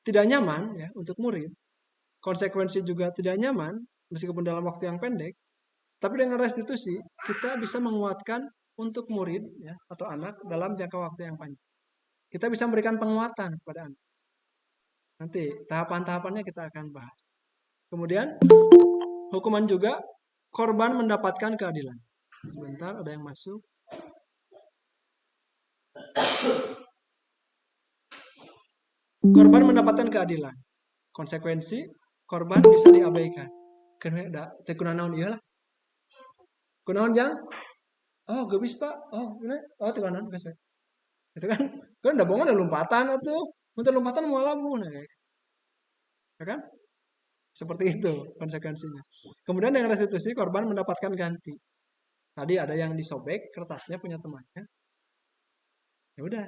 tidak nyaman ya untuk murid, konsekuensi juga tidak nyaman meskipun dalam waktu yang pendek, tapi dengan restitusi kita bisa menguatkan untuk murid ya atau anak dalam jangka waktu yang panjang. Kita bisa memberikan penguatan kepada anak. Nanti tahapan-tahapannya kita akan bahas. Kemudian hukuman juga korban mendapatkan keadilan. Sebentar, ada yang masuk. Korban mendapatkan keadilan. Konsekuensi korban bisa diabaikan. Karena ada tekunan naon iyalah. Kunaon jang? Oh, gebis Pak. Oh, ini tekunan geus. Itu kan udah bongan ada lompatan atuh. Mun lompatan mau labu nah. Ya kan? Seperti itu konsekuensinya. Kemudian dengan restitusi korban mendapatkan ganti. Tadi ada yang disobek kertasnya punya temannya. Ya udah.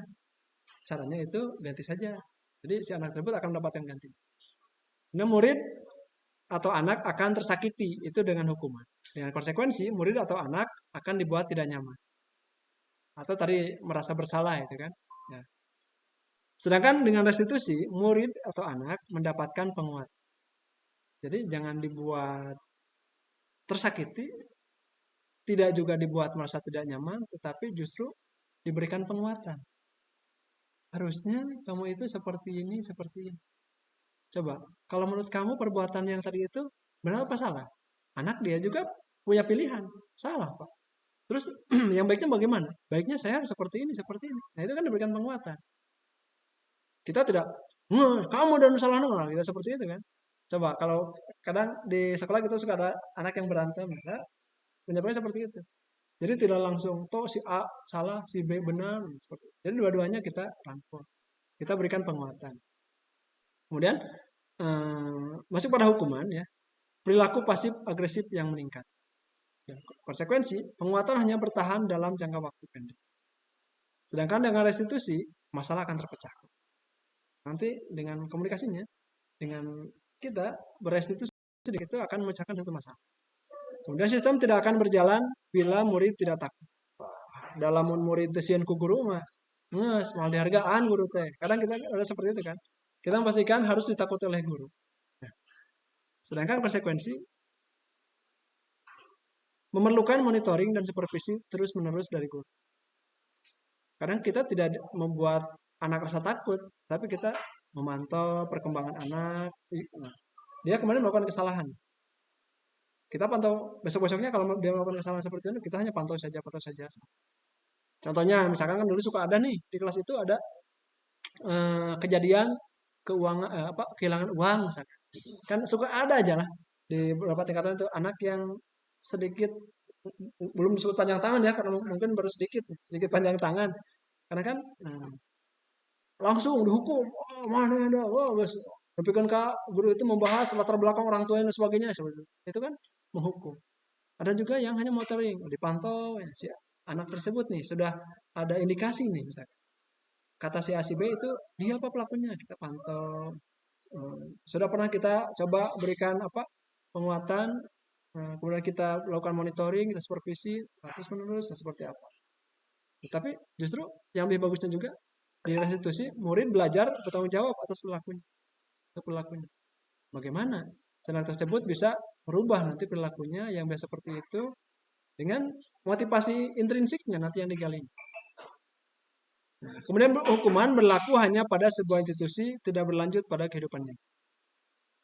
Caranya itu ganti saja. Jadi si anak tersebut akan mendapatkan ganti. Nah, murid atau anak akan tersakiti itu dengan hukuman. Dengan konsekuensi murid atau anak akan dibuat tidak nyaman. Atau tadi merasa bersalah itu kan. Ya. Sedangkan dengan restitusi murid atau anak mendapatkan penguatan. Jadi jangan dibuat tersakiti, tidak juga dibuat merasa tidak nyaman, tetapi justru diberikan penguatan. Harusnya kamu itu seperti ini, seperti ini. Coba, kalau menurut kamu perbuatan yang tadi itu benar apa salah? Anak dia juga punya pilihan. Salah, Pak. Terus yang baiknya bagaimana? Baiknya saya harus seperti ini, seperti ini. Nah, itu kan diberikan penguatan. Kita tidak, kamu dan salah nol. Kita seperti itu kan. Coba, kalau kadang di sekolah kita suka ada anak yang berantem. Ya, penjawabnya seperti itu. Jadi tidak langsung, toh si A salah, si B benar. Seperti itu. Jadi dua-duanya kita rangkul. Kita berikan penguatan. Kemudian, masuk pada hukuman ya. Perilaku pasif agresif yang meningkat. Ya, konsekuensi, penguatan hanya bertahan dalam jangka waktu pendek. Sedangkan dengan restitusi, masalah akan terpecah. Nanti dengan komunikasinya, dengan kita berestitusi itu akan memecahkan satu masalah. Kemudian sistem tidak akan berjalan bila murid tidak takut. Dalam murid tesian ku guru mah, nges, mal dihargaan guru teh. Kadang kita ada seperti itu kan. Kita memastikan harus ditakuti oleh guru. Nah, sedangkan konsekuensi memerlukan monitoring dan supervisi terus-menerus dari guru. Kadang kita tidak membuat anak rasa takut, tapi kita memantau perkembangan anak. Dia kemarin melakukan kesalahan. Kita pantau besok-besoknya kalau dia melakukan kesalahan seperti itu, kita hanya pantau saja. Contohnya, misalkan kan dulu suka ada nih di kelas itu ada kejadian keuangan kehilangan uang misalkan. Kan suka ada aja lah di beberapa tingkatan itu anak yang sedikit belum disebut panjang tangan ya karena mungkin baru sedikit panjang tangan. Karena kan langsung dihukum. Oh, mana ada? Oh, guys. Tapi kan Kak, guru itu membahas latar belakang orang tua dan sebagainya seperti itu. Itu kan menghukum. Ada juga yang hanya monitoring, dipantau ya, si anak tersebut nih sudah ada indikasi nih misalnya. Kata si A si B itu dia apa pelakunya kita pantau. Sudah pernah kita coba berikan penguatan, kemudian kita lakukan monitoring, kita supervisi terus menerus seperti apa. Tapi justru yang lebih bagusnya juga di restitusi murid belajar bertanggung jawab atas perilakunya. Bagaimana anak tersebut bisa merubah nanti perilakunya yang biasa seperti itu dengan motivasi intrinsiknya nanti yang digali. Nah, kemudian hukuman berlaku hanya pada sebuah institusi, tidak berlanjut pada kehidupannya.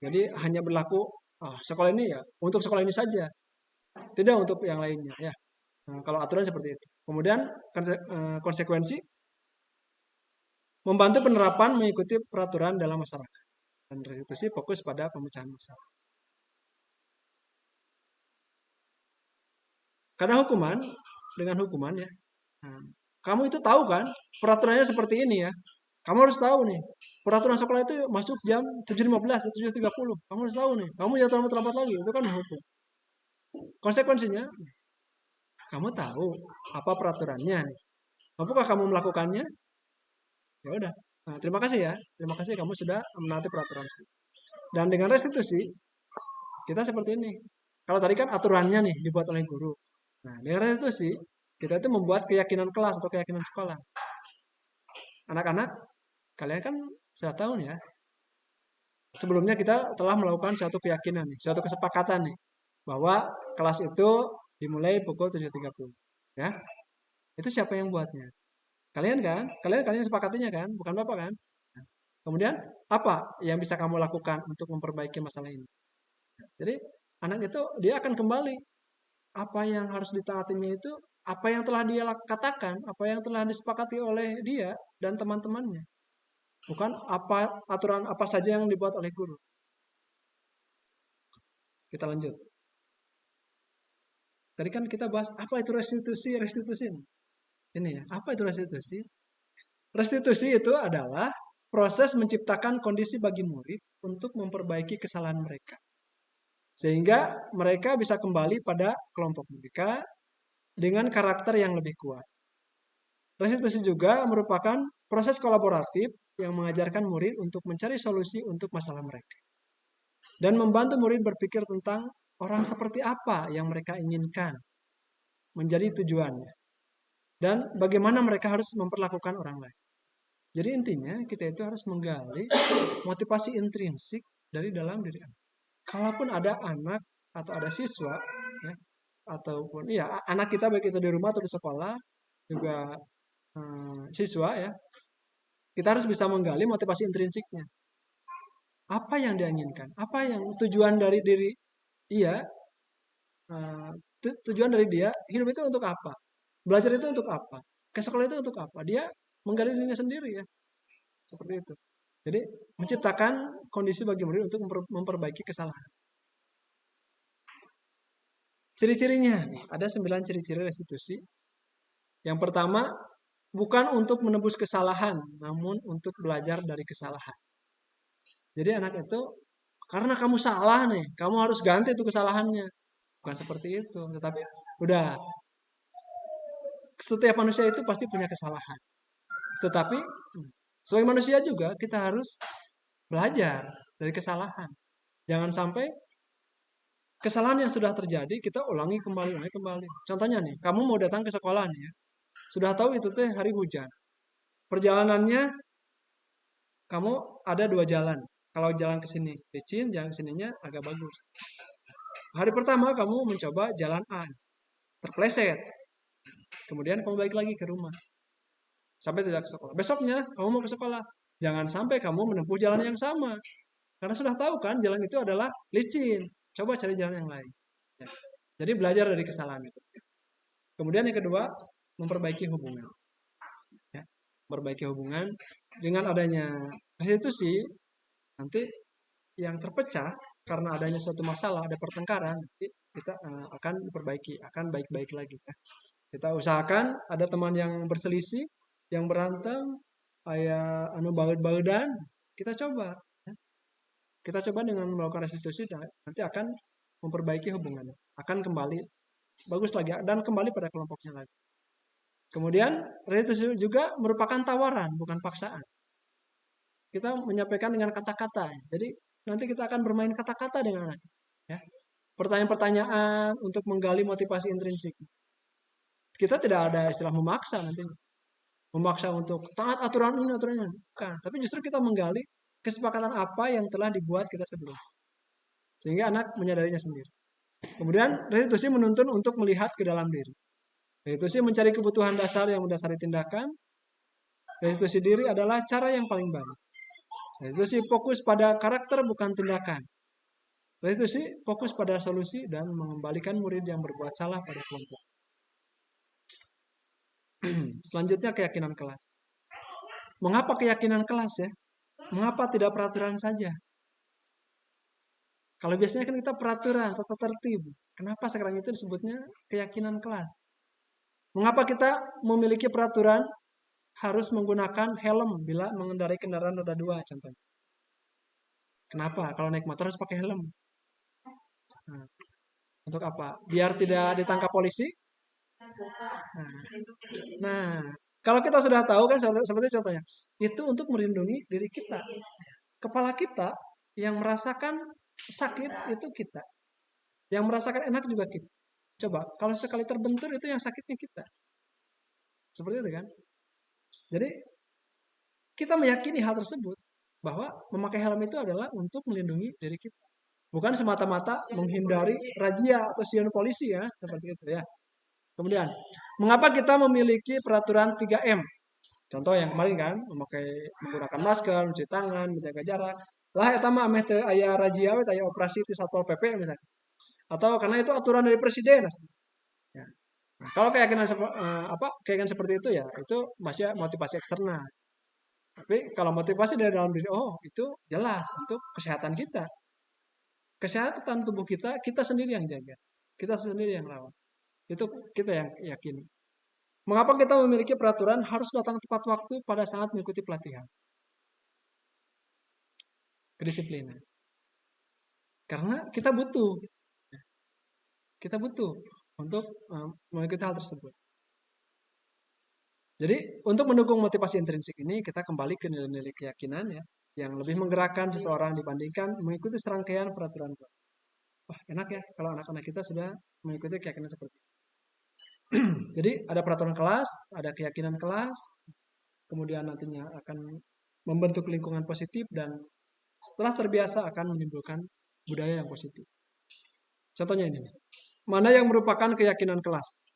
Jadi hanya berlaku sekolah ini ya untuk sekolah ini saja, tidak untuk yang lainnya ya. Nah, kalau aturan seperti itu. Kemudian konsekuensi membantu penerapan mengikuti peraturan dalam masyarakat dan restitusi fokus pada pemecahan masalah. Karena dengan hukuman ya. Nah, kamu itu tahu kan peraturannya seperti ini ya. Kamu harus tahu nih. Peraturan sekolah itu masuk jam 7.15 atau 7.30. Kamu harus tahu nih. Kamu jangan terlambat lagi. Itu kan hukum. Konsekuensinya kamu tahu apa peraturannya nih. Mampukah kamu melakukannya? Ya udah. Nah, terima kasih ya. Terima kasih kamu sudah menaati peraturan. Dan dengan restitusi kita seperti ini. Kalau tadi kan aturannya nih dibuat oleh guru. Nah, dengan restitusi, kita itu membuat keyakinan kelas atau keyakinan sekolah. Anak-anak, kalian kan sudah tahu nih ya, sebelumnya kita telah melakukan suatu keyakinan nih, suatu kesepakatan nih, bahwa kelas itu dimulai pukul 7.30. Ya, itu siapa yang buatnya? Kalian kan? Kalian sepakatinya kan? Bukan Bapak kan? Nah, kemudian apa yang bisa kamu lakukan untuk memperbaiki masalah ini? Jadi anak itu dia akan kembali apa yang harus ditaatinya itu apa yang telah dia katakan, apa yang telah disepakati oleh dia dan teman-temannya. Bukan apa aturan apa saja yang dibuat oleh guru. Kita lanjut. Tadi kan kita bahas apa itu restitusi, restitusi. Ini ya, apa itu restitusi? Restitusi itu adalah proses menciptakan kondisi bagi murid untuk memperbaiki kesalahan mereka. Sehingga mereka bisa kembali pada kelompok mereka dengan karakter yang lebih kuat. Restitusi juga merupakan proses kolaboratif yang mengajarkan murid untuk mencari solusi untuk masalah mereka. Dan membantu murid berpikir tentang orang seperti apa yang mereka inginkan menjadi tujuannya. Dan bagaimana mereka harus memperlakukan orang lain. Jadi intinya kita itu harus menggali motivasi intrinsik dari dalam diri anak. Kalaupun ada anak atau ada siswa, ya, ataupun iya anak kita baik itu di rumah atau di sekolah juga siswa ya, kita harus bisa menggali motivasi intrinsiknya. Apa yang dia inginkan? Apa yang tujuan dari diri dia? Tujuan dari dia hidup itu untuk apa? Belajar itu untuk apa? Ke sekolah itu untuk apa? Dia menggali dirinya sendiri ya. Seperti itu. Jadi menciptakan kondisi bagi murid untuk memperbaiki kesalahan. Ciri-cirinya, ada 9 ciri-ciri restitusi. Yang pertama, bukan untuk menebus kesalahan, namun untuk belajar dari kesalahan. Jadi anak itu, karena kamu salah nih, kamu harus ganti itu kesalahannya. Bukan seperti itu, tetapi udah. Setiap manusia itu pasti punya kesalahan. Tetapi, sebagai manusia juga kita harus belajar dari kesalahan. Jangan sampai kesalahan yang sudah terjadi kita ulangi kembali. Contohnya nih, kamu mau datang ke sekolah nih ya. Sudah tahu itu teh hari hujan. Perjalanannya kamu ada 2 jalan. Kalau jalan ke sini licin, jalan ke sininya agak bagus. Hari pertama kamu mencoba jalan A, terpleset. Kemudian kamu balik lagi ke rumah. Sampai tidak ke sekolah. Besoknya kamu mau ke sekolah. Jangan sampai kamu menempuh jalan yang sama. Karena sudah tahu kan jalan itu adalah licin. Coba cari jalan yang lain. Ya. Jadi belajar dari kesalahan itu. Kemudian yang kedua, memperbaiki hubungan. Ya. Memperbaiki hubungan dengan adanya restitusi, nanti yang terpecah karena adanya suatu masalah, ada pertengkaran, nanti kita akan diperbaiki, akan baik-baik lagi. Ya. Kita usahakan ada teman yang berselisih, yang berantem, kayak baut-bautan, kita coba. Ya. Kita coba dengan melakukan restitusi, nanti akan memperbaiki hubungannya. Akan kembali bagus lagi, dan kembali pada kelompoknya lagi. Kemudian, restitusi juga merupakan tawaran, bukan paksaan. Kita menyampaikan dengan kata-kata. Jadi, nanti kita akan bermain kata-kata dengan anak. Ya. Pertanyaan-pertanyaan untuk menggali motivasi intrinsik. Kita tidak ada istilah memaksa nanti. Memaksa untuk taat aturan ini, aturan ini. Bukan. Tapi justru kita menggali kesepakatan apa yang telah dibuat kita sebelum. Sehingga anak menyadarinya sendiri. Kemudian, restitusi menuntun untuk melihat ke dalam diri. Restitusi mencari kebutuhan dasar yang mendasari tindakan. Restitusi diri adalah cara yang paling baik. Restitusi fokus pada karakter bukan tindakan. Restitusi fokus pada solusi dan mengembalikan murid yang berbuat salah pada kelompok. Selanjutnya keyakinan kelas. Mengapa keyakinan kelas ya? Mengapa tidak peraturan saja? Kalau biasanya kan kita peraturan, tata tertib. Kenapa sekarang itu disebutnya keyakinan kelas? Mengapa kita memiliki peraturan harus menggunakan helm bila mengendarai kendaraan roda 2 contohnya? Kenapa? Kalau naik motor harus pakai helm. Nah, untuk apa? Biar tidak ditangkap polisi? Nah, kalau kita sudah tahu kan seperti contohnya, itu untuk melindungi diri kita. Kepala kita yang merasakan sakit itu kita. Yang merasakan enak juga kita. Coba, kalau sekali terbentur itu yang sakitnya kita. Seperti itu kan? Jadi, kita meyakini hal tersebut. Bahwa memakai helm itu adalah untuk melindungi diri kita. Bukan semata-mata menghindari razia atau siun polisi ya. Seperti itu ya. Kemudian, mengapa kita memiliki peraturan 3M? Contoh yang kemarin kan, menggunakan masker, mencuci tangan, menjaga jarak. Lah eta mah ameh teu aya razia we aya operasi ti Satpol PP misalnya. Atau karena itu aturan dari presiden. Ya. Nah, kalau keyakinan seperti itu ya, itu masih motivasi eksternal. Tapi kalau motivasi dari dalam diri, oh itu jelas untuk kesehatan kita. Kesehatan tubuh kita, kita sendiri yang jaga. Kita sendiri yang rawat. Itu kita yang yakini. Mengapa kita memiliki peraturan harus datang tepat waktu pada saat mengikuti pelatihan? Kedisiplinan. Karena kita butuh. Kita butuh untuk mengikuti hal tersebut. Jadi, untuk mendukung motivasi intrinsik ini, kita kembali ke nilai-nilai keyakinan ya, yang lebih menggerakkan seseorang dibandingkan mengikuti serangkaian peraturan. Wah, enak ya kalau anak-anak kita sudah mengikuti keyakinan seperti itu. Jadi, ada peraturan kelas, ada keyakinan kelas, kemudian nantinya akan membentuk lingkungan positif dan setelah terbiasa akan menimbulkan budaya yang positif. Contohnya ini. Mana yang merupakan keyakinan kelas?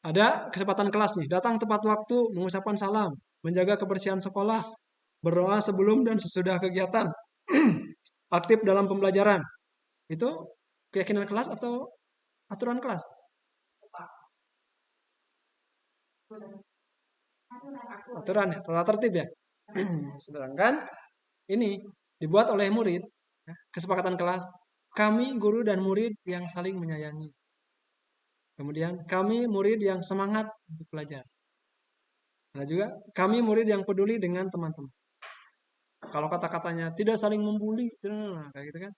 Ada kesempatan kelas nih, datang tepat waktu, mengucapkan salam, menjaga kebersihan sekolah, berdoa sebelum dan sesudah kegiatan, aktif dalam pembelajaran. Itu keyakinan kelas atau aturan kelas? Aturan ya, tata tertib ya. Sedangkan ini dibuat oleh murid, ya, kesepakatan kelas. Kami guru dan murid yang saling menyayangi. Kemudian kami murid yang semangat untuk belajar. Nah juga kami murid yang peduli dengan teman-teman. Kalau kata-katanya tidak saling membuli, nah, kayak gitu kan.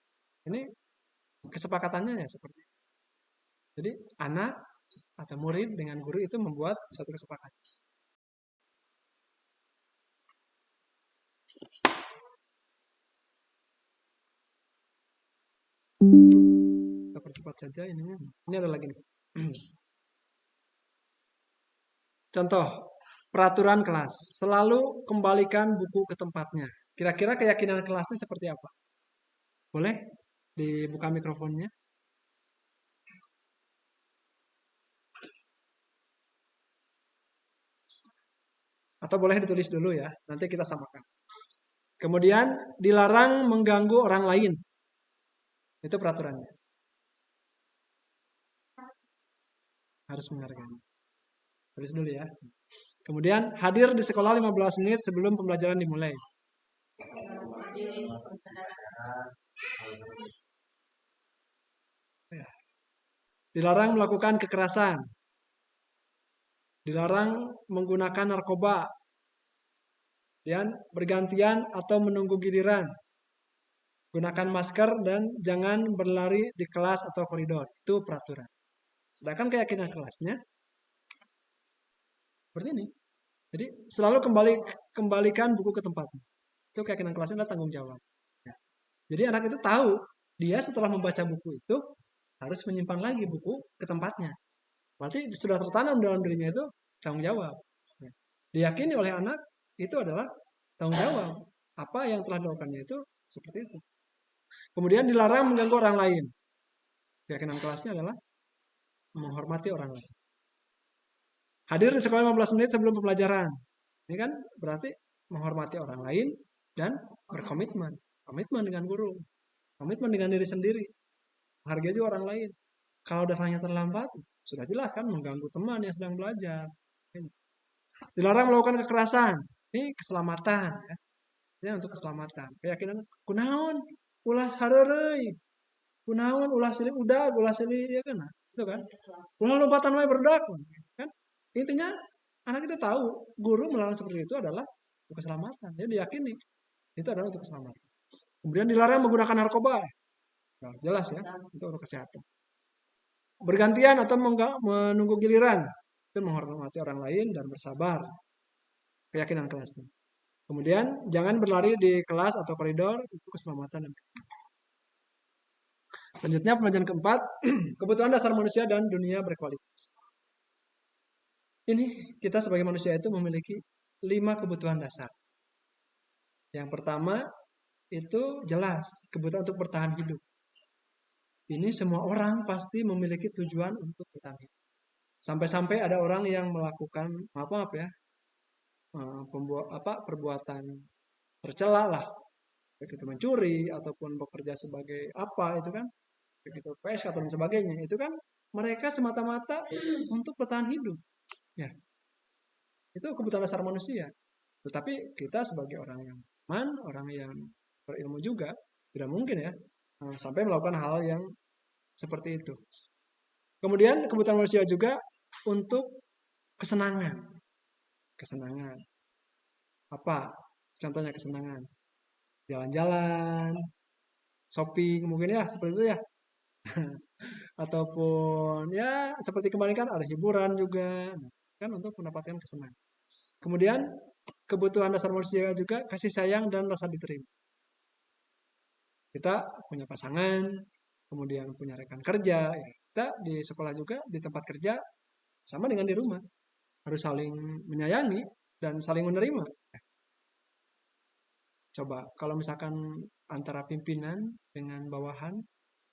Ini kesepakatannya ya seperti itu. Jadi anak atau murid dengan guru itu membuat suatu kesepakatan. Kita percepat saja ininya. Ini ada lagi nih. Contoh, peraturan kelas. Selalu kembalikan buku ke tempatnya. Kira-kira keyakinan kelasnya seperti apa? Boleh dibuka mikrofonnya? Atau boleh ditulis dulu ya, nanti kita samakan. Kemudian, dilarang mengganggu orang lain. Itu peraturannya. Harus menghargai. Tulis dulu ya. Kemudian, hadir di sekolah 15 menit sebelum pembelajaran dimulai. Dilarang melakukan kekerasan. Dilarang menggunakan narkoba. Dan bergantian atau menunggu giliran. Gunakan masker dan jangan berlari di kelas atau koridor. Itu peraturan. Sedangkan keyakinan kelasnya seperti ini. Jadi selalu kembalikan buku ke tempatnya. Itu keyakinan kelasnya adalah tanggung jawab. Ya. Jadi anak itu tahu dia setelah membaca buku itu harus menyimpan lagi buku ke tempatnya. Berarti sudah tertanam dalam dirinya itu tanggung jawab. Ya. Diyakini oleh anak itu adalah tanggung jawab. Apa yang telah dilakukannya itu seperti itu. Kemudian dilarang mengganggu orang lain. Keyakinan kelasnya adalah menghormati orang lain. Hadir di sekolah 15 menit sebelum pembelajaran. Ini kan berarti menghormati orang lain dan berkomitmen. Komitmen dengan guru. Komitmen dengan diri sendiri. Menghargai juga orang lain. Kalau datangnya terlambat, sudah jelas kan mengganggu teman yang sedang belajar. Dilarang melakukan kekerasan. Ini keselamatan. Ya. Ini untuk keselamatan. Keyakinan, kunaon, ulah sarereuy. Kunaon, ulah silih udag, ulah silih, ya kan? Itu kan? Ulah lompatan wae berdak. Kan? Intinya, anak kita tahu, guru melarang seperti itu adalah untuk keselamatan. Dia diyakini. Itu adalah untuk keselamatan. Kemudian dilarang menggunakan narkoba. Nah, jelas ya, itu untuk kesehatan. Bergantian atau menunggu giliran. Itu menghormati orang lain dan bersabar. keyakinan kelasnya. Kemudian jangan berlari di kelas atau koridor, itu keselamatan. Selanjutnya pelajaran keempat, kebutuhan dasar manusia dan dunia berkualitas. Ini kita sebagai manusia itu memiliki 5 kebutuhan dasar. Yang pertama itu jelas kebutuhan untuk bertahan hidup. Ini semua orang pasti memiliki tujuan untuk bertahan hidup. Sampai-sampai ada orang yang melakukan maaf ya, perbuatan tercela lah, begitu mencuri ataupun bekerja sebagai apa itu kan, begitu PSK atau sebagainya, itu kan mereka semata-mata untuk bertahan hidup. Ya, itu kebutuhan dasar manusia. Tetapi kita sebagai orang yang aman, orang yang berilmu juga, tidak mungkin ya sampai melakukan hal yang seperti itu. Kemudian kebutuhan manusia juga untuk kesenangan. Kesenangan. Apa? Contohnya kesenangan. Jalan-jalan, shopping mungkin ya, seperti itu ya. Ataupun ya seperti kemarin kan ada hiburan juga. Kan untuk mendapatkan kesenangan. Kemudian kebutuhan dasar manusia juga kasih sayang dan rasa diterima. Kita punya pasangan, kemudian punya rekan kerja, ya. Kita di sekolah juga, di tempat kerja, sama dengan di rumah. Harus saling menyayangi dan saling menerima. Coba kalau misalkan antara pimpinan dengan bawahan,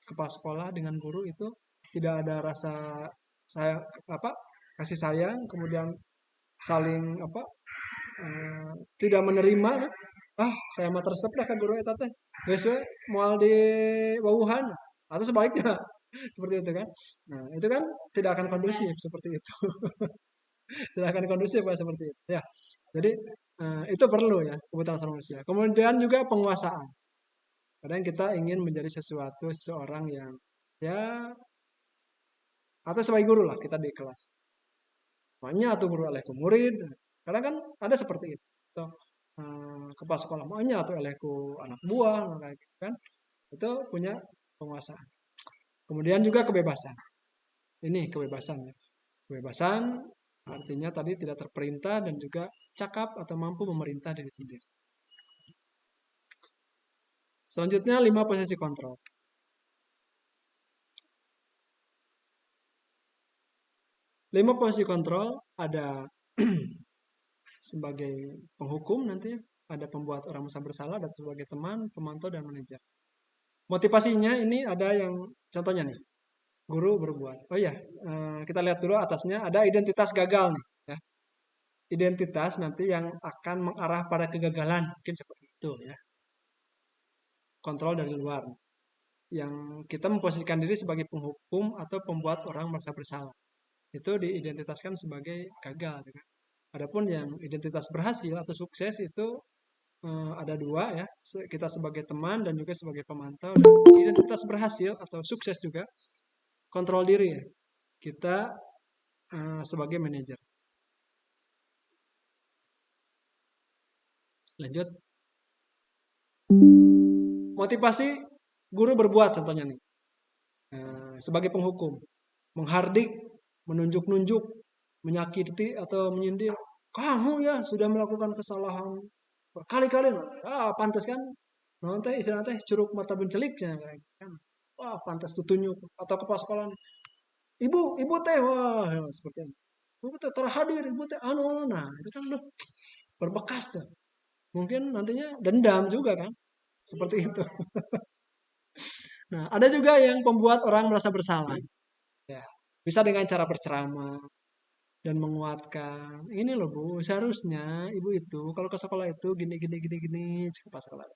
kepala sekolah dengan guru itu tidak ada rasa kasih sayang, kemudian saling tidak menerima, saya mah tersep dah ke guru eta teh. Geus we moal di bawuhan atau sebaliknya. Seperti itu kan. Nah, itu kan tidak akan kondusif seperti itu. Tidak akan kondusif seperti itu ya. Jadi itu perlu ya kebutuhan dasar manusia. Kemudian juga penguasaan. Kadang kita ingin menjadi seseorang yang ya atau sebagai guru lah kita di kelas. Maunya atau guru olehku murid. Kadang kan ada seperti itu. Atau kepala sekolah maunya atau olehku anak buah kayak gitu kan. Itu punya penguasaan. Kemudian juga kebebasan. Ini kebebasan ya. Kebebasan artinya tadi tidak terperintah dan juga cakap atau mampu memerintah diri sendiri. Selanjutnya 5 posisi kontrol. 5 posisi kontrol ada sebagai penghukum nanti, ada pembuat orang merasa bersalah, dan sebagai teman, pemantau, dan manajer. Motivasinya ini ada yang contohnya nih, guru berbuat. Oh iya, kita lihat dulu atasnya ada identitas gagal nih. Ya. Identitas nanti yang akan mengarah pada kegagalan, mungkin seperti itu ya. Kontrol dari luar. Yang kita memposisikan diri sebagai penghukum atau pembuat orang merasa bersalah. Itu diidentitaskan sebagai gagal. Ya. Adapun yang identitas berhasil atau sukses itu ada 2 ya. Kita sebagai teman dan juga sebagai pemantau. Dan identitas berhasil atau sukses juga kontrol diri ya. Kita sebagai manajer. Lanjut. Motivasi guru berbuat contohnya nih. Sebagai penghukum. Menghardik, menunjuk-nunjuk, menyakiti atau menyindir. Kamu ya sudah melakukan kesalahan berkali-kali. Pantas kan? Nanti istilah teh curug mata benceliknya kan. Wah, pantas tutunjuk atau kepala sekolah. Ibu teh wah seperti itu. Ibu teh terhadir, ibu teh nah itu kan udah berbekas tuh. Mungkin nantinya dendam juga kan. Seperti itu. Nah, ada juga yang membuat orang merasa bersalah. Ya, bisa dengan cara berceramah dan menguatkan. Ini loh Bu, seharusnya ibu itu kalau ke sekolah itu gini ke sekolah.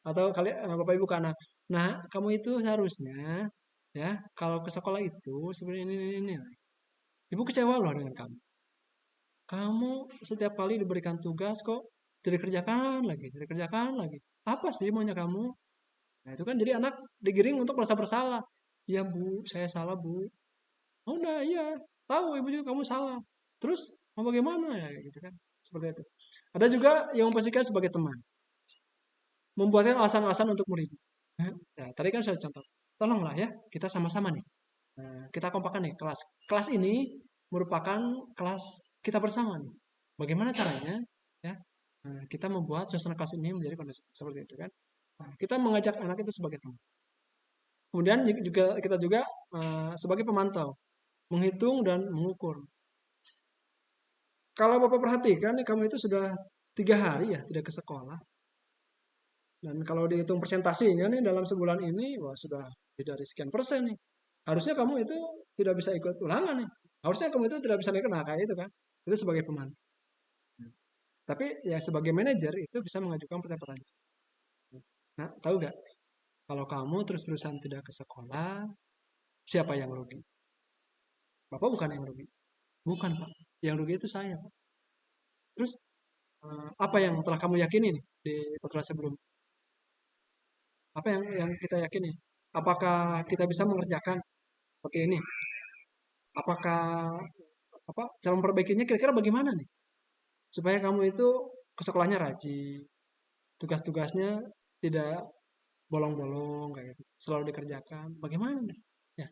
Atau Bapak Ibu ke anak. Nah, kamu itu seharusnya ya kalau ke sekolah itu sebenarnya ini. Ibu kecewa loh dengan kamu. Kamu setiap kali diberikan tugas kok tidak dikerjakan lagi. Apa sih maunya kamu? Nah, itu kan jadi anak digiring untuk merasa bersalah. Ya Bu, saya salah Bu. Oh, udah iya, tahu ibu juga kamu salah. Terus mau bagaimana ya gitu kan? Seperti itu. Ada juga yang memposisikan sebagai teman. Membuatkan alasan-alasan untuk murid. Nah, tadi kan saya contoh. Tolonglah ya, kita sama-sama nih. Kita kompakan nih kelas. Kelas ini merupakan kelas kita bersama nih. Bagaimana caranya? ya. Nah, kita membuat suasana kelas ini menjadi kondusif seperti itu kan. Nah, kita mengajak anak itu sebagai teman. Kemudian juga kita juga sebagai pemantau, menghitung dan mengukur. Kalau Bapak perhatikan nih, kamu itu sudah 3 hari ya tidak ke sekolah. Dan kalau dihitung persentasinya nih dalam sebulan ini, wah sudah lebih dari sekian persen nih. Harusnya kamu itu tidak bisa ikut ulangan nih. Harusnya kamu itu tidak bisa naik kayak itu kan. Itu sebagai pemantau. Tapi ya sebagai manajer itu bisa mengajukan pertanyaan. Nah, tahu gak? Kalau kamu terus-terusan tidak ke sekolah, siapa yang rugi? Bapak bukan yang rugi. Bukan, Pak. Yang rugi itu saya, Pak. Terus, apa yang telah kamu yakini nih di pertemuan sebelum? Apa yang kita yakini? Apakah kita bisa mengerjakan seperti ini? Apakah apa cara memperbaikinya kira-kira bagaimana nih? Supaya kamu itu ke sekolahnya rajin, tugas-tugasnya tidak bolong-bolong kayak gitu, selalu dikerjakan. Bagaimana nih? Ya,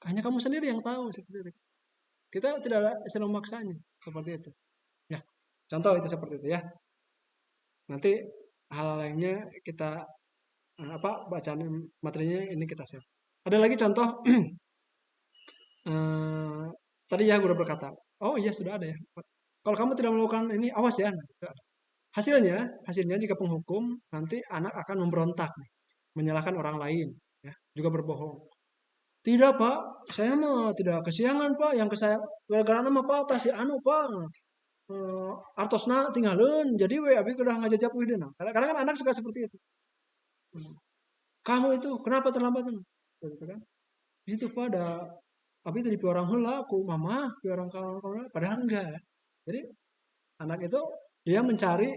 hanya kamu sendiri yang tahu seperti itu. Kita tidak bisa memaksanya seperti itu. Ya, contoh itu seperti itu ya. Nanti hal lainnya kita apa bacaan materinya ini kita share. Ada lagi contoh eh, tadi ya guru berkata, oh iya sudah ada ya. Kalau kamu tidak melakukan ini, awas ya. Nah, itu ada. Hasilnya jika penghukum nanti anak akan memberontak, nih, menyalahkan orang lain, ya, juga berbohong. Tidak pak, saya mah tidak kesiangan pak, yang ke saya gara-gara nama pak tas si anu pak, artosna tinggalin, jadi we abi udah ngajajak wih nah. Karena kan anak suka seperti itu. Kamu itu kenapa terlambat? Gitu kan? Itu pak ada abi tadi orang heula aku mama, orang kawan padahal enggak. Jadi anak itu dia mencari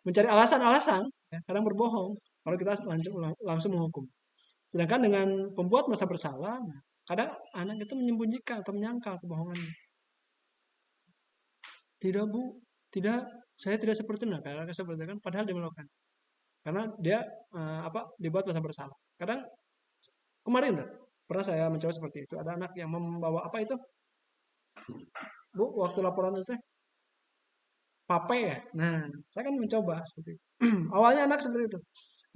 mencari alasan-alasan, ya, kadang berbohong. Kalau kita langsung menghukum. Sedangkan dengan pembuat merasa bersalah, nah, kadang anak itu menyembunyikan atau menyangkal kebohongannya. Tidak bu, tidak, saya tidak seperti itu. Nah, kadang seperti itu kan, padahal dia melakukan. Karena dia apa dibuat merasa bersalah. Kadang kemarin tuh pernah saya mencoba seperti itu. Ada anak yang membawa apa itu, bu, waktu laporan itu pape ya. Nah, saya kan mencoba seperti itu. Awalnya anak seperti itu,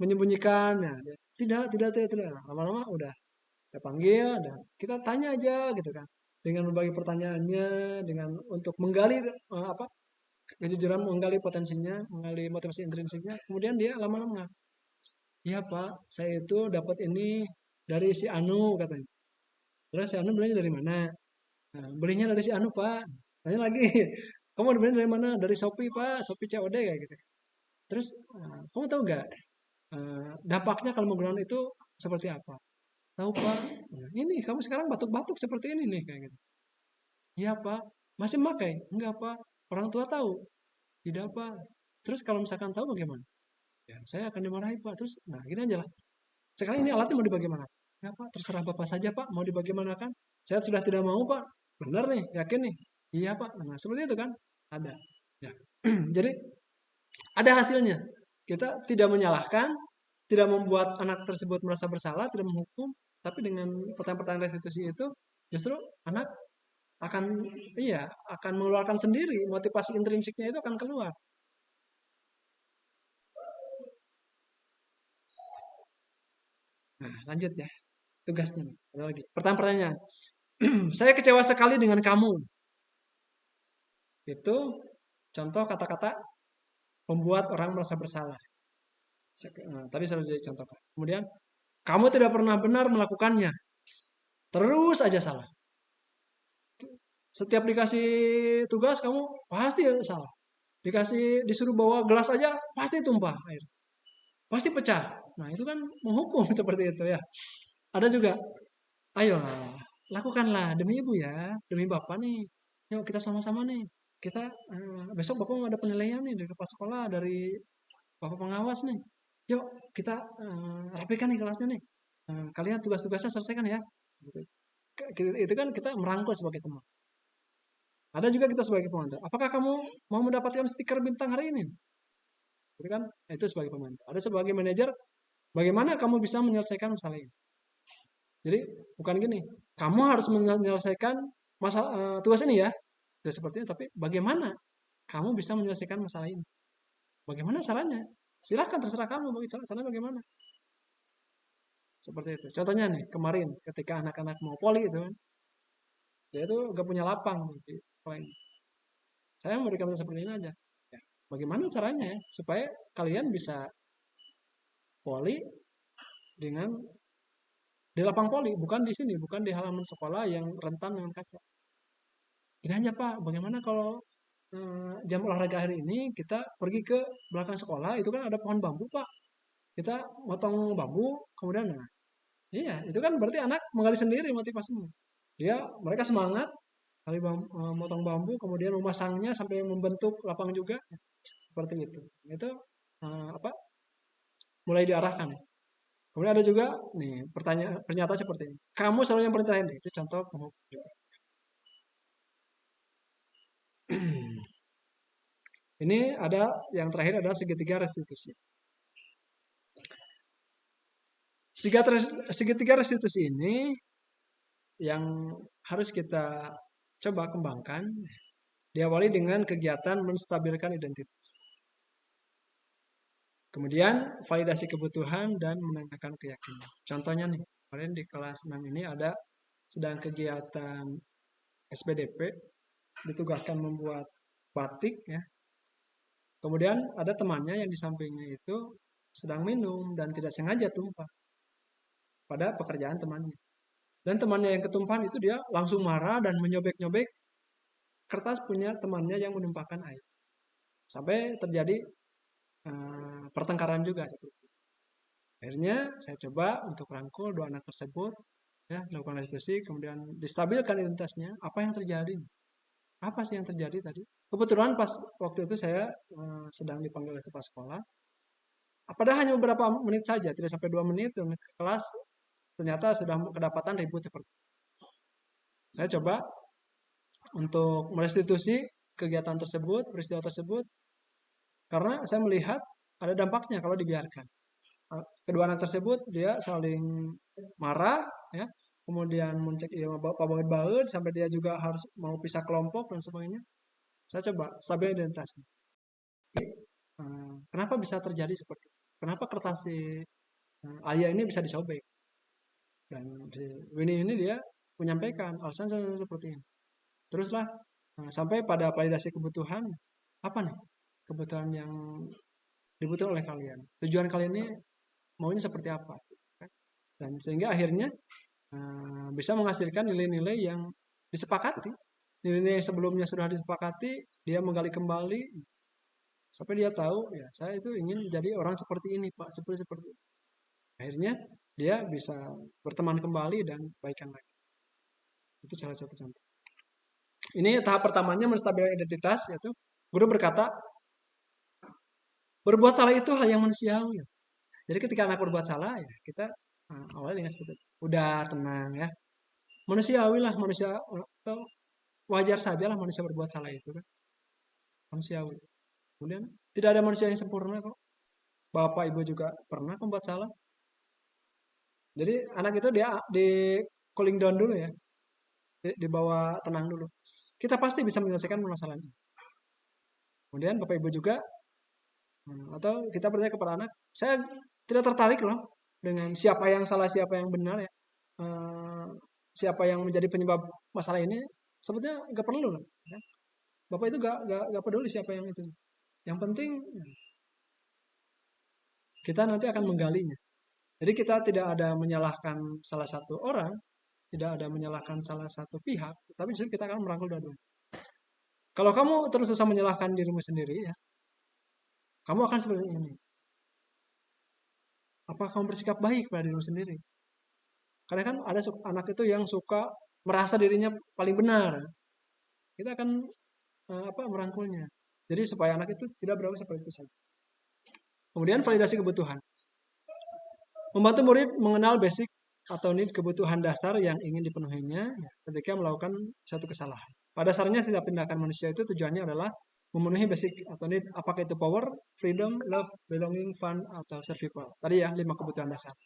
menyembunyikan. Nah, tidak. Lama-lama udah kita panggil, dan kita tanya aja gitu kan. Dengan berbagai pertanyaannya, dengan untuk menggali apa kejujuran, menggali potensinya, menggali motivasi intrinsiknya. Kemudian dia lama-lama, iya Pak, saya itu dapat ini dari si Anu katanya. Terus si Anu belinya dari mana? Nah, belinya dari si Anu Pak. Tanya lagi, kamu belinya dari mana? Dari Shopee Pak, Shopee COD kayak gitu. Terus kamu tahu nggak dampaknya kalau menggunakan itu seperti apa? Tahu Pak, nah, ini kamu sekarang batuk-batuk seperti ini nih kayak gitu. Iya Pak, masih memakai? Enggak Pak, orang tua tahu? Tidak Pak. Terus kalau misalkan tahu bagaimana? Ya, saya akan dimarahi Pak. Terus, nah gini aja lah. Sekarang ini alatnya mau dibagaimana? Ya Pak, terserah Bapak saja Pak, mau dibagaimanakan? Saya sudah tidak mau Pak. Benar nih, yakin nih? Iya Pak. Nah, seperti itu kan? Ada. Ya. Jadi, ada hasilnya. Kita tidak menyalahkan, tidak membuat anak tersebut merasa bersalah, tidak menghukum, tapi dengan pertanyaan-pertanyaan restitusi itu, justru anak akan iya akan mengeluarkan sendiri motivasi intrinsiknya itu akan keluar. Nah, lanjut ya tugasnya nih. Ada lagi pertanyaan-pertanyaan. Saya kecewa sekali dengan kamu. Itu contoh kata-kata membuat orang merasa bersalah. Nah, tadi sudah jadi contoh. Kemudian kamu tidak pernah benar melakukannya. Terus aja salah. Setiap dikasih tugas kamu pasti salah. Disuruh bawa gelas aja pasti tumpah air. Pasti pecah. Nah, itu kan menghukum seperti itu ya. Ada juga, ayolah, lakukanlah demi ibu ya, demi bapak nih. Yuk kita sama-sama nih. Kita besok bapak mau ada penilaian nih dari kepala sekolah, dari bapak pengawas nih. Yuk kita rapikan nih kelasnya nih. Kalian tugas-tugasnya selesaikan ya. Seperti itu. Itu kan kita merangkul sebagai teman. Ada juga kita sebagai pemantau. Apakah kamu mau mendapatkan stiker bintang hari ini? Itu kan itu sebagai pemantau. Ada sebagai manajer, bagaimana kamu bisa menyelesaikan masalah ini? Jadi bukan gini, kamu harus menyelesaikan masalah tugas ini ya, tidak seperti itu. Tapi bagaimana kamu bisa menyelesaikan masalah ini. Bagaimana caranya? Silahkan, terserah kamu, caranya bagaimana. Seperti itu. Contohnya nih, kemarin ketika anak-anak mau poli itu kan, dia itu gak punya lapang di sekolah ini. Saya memberikan seperti ini aja. Ya, bagaimana caranya ya, supaya kalian bisa poli dengan di lapang poli, bukan di sini, bukan di halaman sekolah yang rentan dengan kaca. Ini aja Pak, bagaimana kalau jam olahraga hari ini kita pergi ke belakang sekolah, itu kan ada pohon bambu Pak. Kita motong bambu, kemudian nah, iya, itu kan berarti anak menggali sendiri motivasinya. Mereka semangat kali motong bambu, kemudian memasangnya sampai membentuk lapang juga, seperti itu. Itu apa? Mulai diarahkan. Kemudian ada juga nih pernyataan seperti ini. Kamu selalu yang paling terakhir nih. Itu contoh kamu. Ini ada yang terakhir adalah segitiga restitusi. Segitiga restitusi ini yang harus kita coba kembangkan, diawali dengan kegiatan menstabilkan identitas. Kemudian validasi kebutuhan dan menanyakan keyakinan. Contohnya nih, kemarin di kelas 6 ini ada sedang kegiatan SPDP, ditugaskan membuat batik ya. Kemudian ada temannya yang di sampingnya itu sedang minum dan tidak sengaja tumpah pada pekerjaan temannya. Dan temannya yang ketumpahan itu dia langsung marah dan menyobek-nyobek kertas punya temannya yang menumpahkan air. Sampai terjadi pertengkaran juga. Akhirnya saya coba untuk rangkul dua anak tersebut, ya, lakukan restitusi, kemudian distabilkan identitasnya. Apa yang terjadi? Apa sih yang terjadi tadi? Kebetulan pas waktu itu saya sedang dipanggil oleh kepala sekolah. Padahal hanya beberapa menit saja, tidak sampai 2 menit, ke kelas ternyata sudah kedapatan ribut seperti itu. Saya coba untuk merestitusi kegiatan tersebut, peristiwa tersebut, karena saya melihat ada dampaknya kalau dibiarkan. Kedua anak tersebut dia saling marah, ya, kemudian mencek baut sampai dia juga harus mau pisah kelompok dan sebagainya. Saya coba stabil identitasnya. Kenapa bisa terjadi seperti itu? Kenapa kertas si Alia ini bisa disobek? Dan Winnie ini dia menyampaikan alasan seperti ini. Teruslah sampai pada validasi kebutuhan. Apa nih kebutuhan yang dibutuhkan oleh kalian? Tujuan kalian ini maunya seperti apa? Dan sehingga akhirnya bisa menghasilkan nilai-nilai yang disepakati. Nilai-nilai yang sebelumnya sudah disepakati, dia menggali kembali sampai dia tahu ya saya itu ingin jadi orang seperti ini Pak, seperti itu. Akhirnya dia bisa berteman kembali dan baikan lagi. Itu salah satu contoh. Ini tahap pertamanya menstabilkan identitas, yaitu guru berkata berbuat salah itu hal yang manusiawi. Jadi ketika anak berbuat salah ya kita awalnya dengan seperti itu. Udah tenang ya. Manusiawi lah, manusia atau wajar saja lah manusia berbuat salah itu kan. Manusiawi. Kemudian tidak ada manusia yang sempurna kok. Bapak ibu juga pernah membuat salah. Jadi anak itu dia di cooling down dulu ya. Dibawa tenang dulu. Kita pasti bisa menyelesaikan permasalahan ini. Kemudian bapak ibu juga atau kita bertanya kepada anak, saya tidak tertarik loh dengan siapa yang salah, siapa yang benar ya. Siapa yang menjadi penyebab masalah ini sebetulnya nggak perlu loh. Ya. Bapak itu nggak peduli siapa yang itu. Yang penting kita nanti akan menggalinya. Jadi kita tidak ada menyalahkan salah satu orang, tidak ada menyalahkan salah satu pihak, tapi justru kita akan merangkul dua-duanya. Kalau kamu terus-terusan menyalahkan dirimu sendiri ya, kamu akan seperti ini. Apa kamu bersikap baik pada dirimu sendiri? Karena kan ada anak itu yang suka merasa dirinya paling benar. Kita akan merangkulnya. Jadi supaya anak itu tidak berlaku seperti itu saja. Kemudian validasi kebutuhan. Membantu murid mengenal basic atau need kebutuhan dasar yang ingin dipenuhinya ketika melakukan suatu kesalahan. Pada dasarnya setiap tindakan manusia itu tujuannya adalah memenuhi basic atau need, apakah itu power, freedom, love, belonging, fun, atau survival. Tadi ya 5 kebutuhan dasar.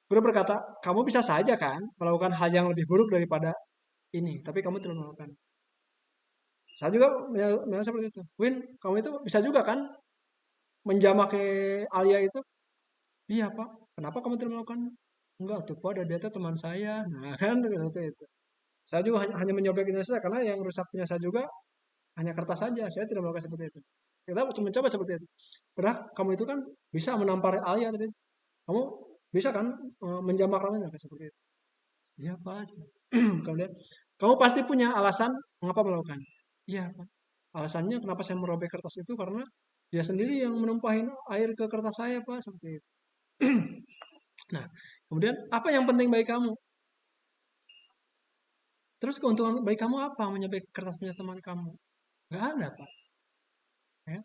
Guru berkata, kamu bisa saja kan melakukan hal yang lebih buruk daripada ini, tapi kamu tidak melakukan. Saya juga menilai seperti itu. Win, kamu itu bisa juga kan menjamah ke Alia itu? Iya Pak, kenapa kamu tidak melakukan? Enggak tuh Pak, dia itu teman saya. Nah kan seperti itu. Saya juga hanya menyobek ini saja karena yang rusak punya saya juga hanya kertas saja. Saya tidak melakukan seperti itu. Kita cuma mencoba seperti itu. Padahal kamu itu kan bisa menampar Alia tadi. Kamu bisa kan menjamah ramanya seperti itu. Iya Pak. Kemudian kamu pasti punya alasan mengapa melakukan. Iya Pak. Alasannya kenapa saya merobek kertas itu karena dia sendiri yang menumpahin air ke kertas saya Pak seperti itu. Nah, kemudian apa yang penting bagi kamu? Terus keuntungan bagi kamu apa menyobek kertas punya teman kamu? Gak ada Pak. Ya,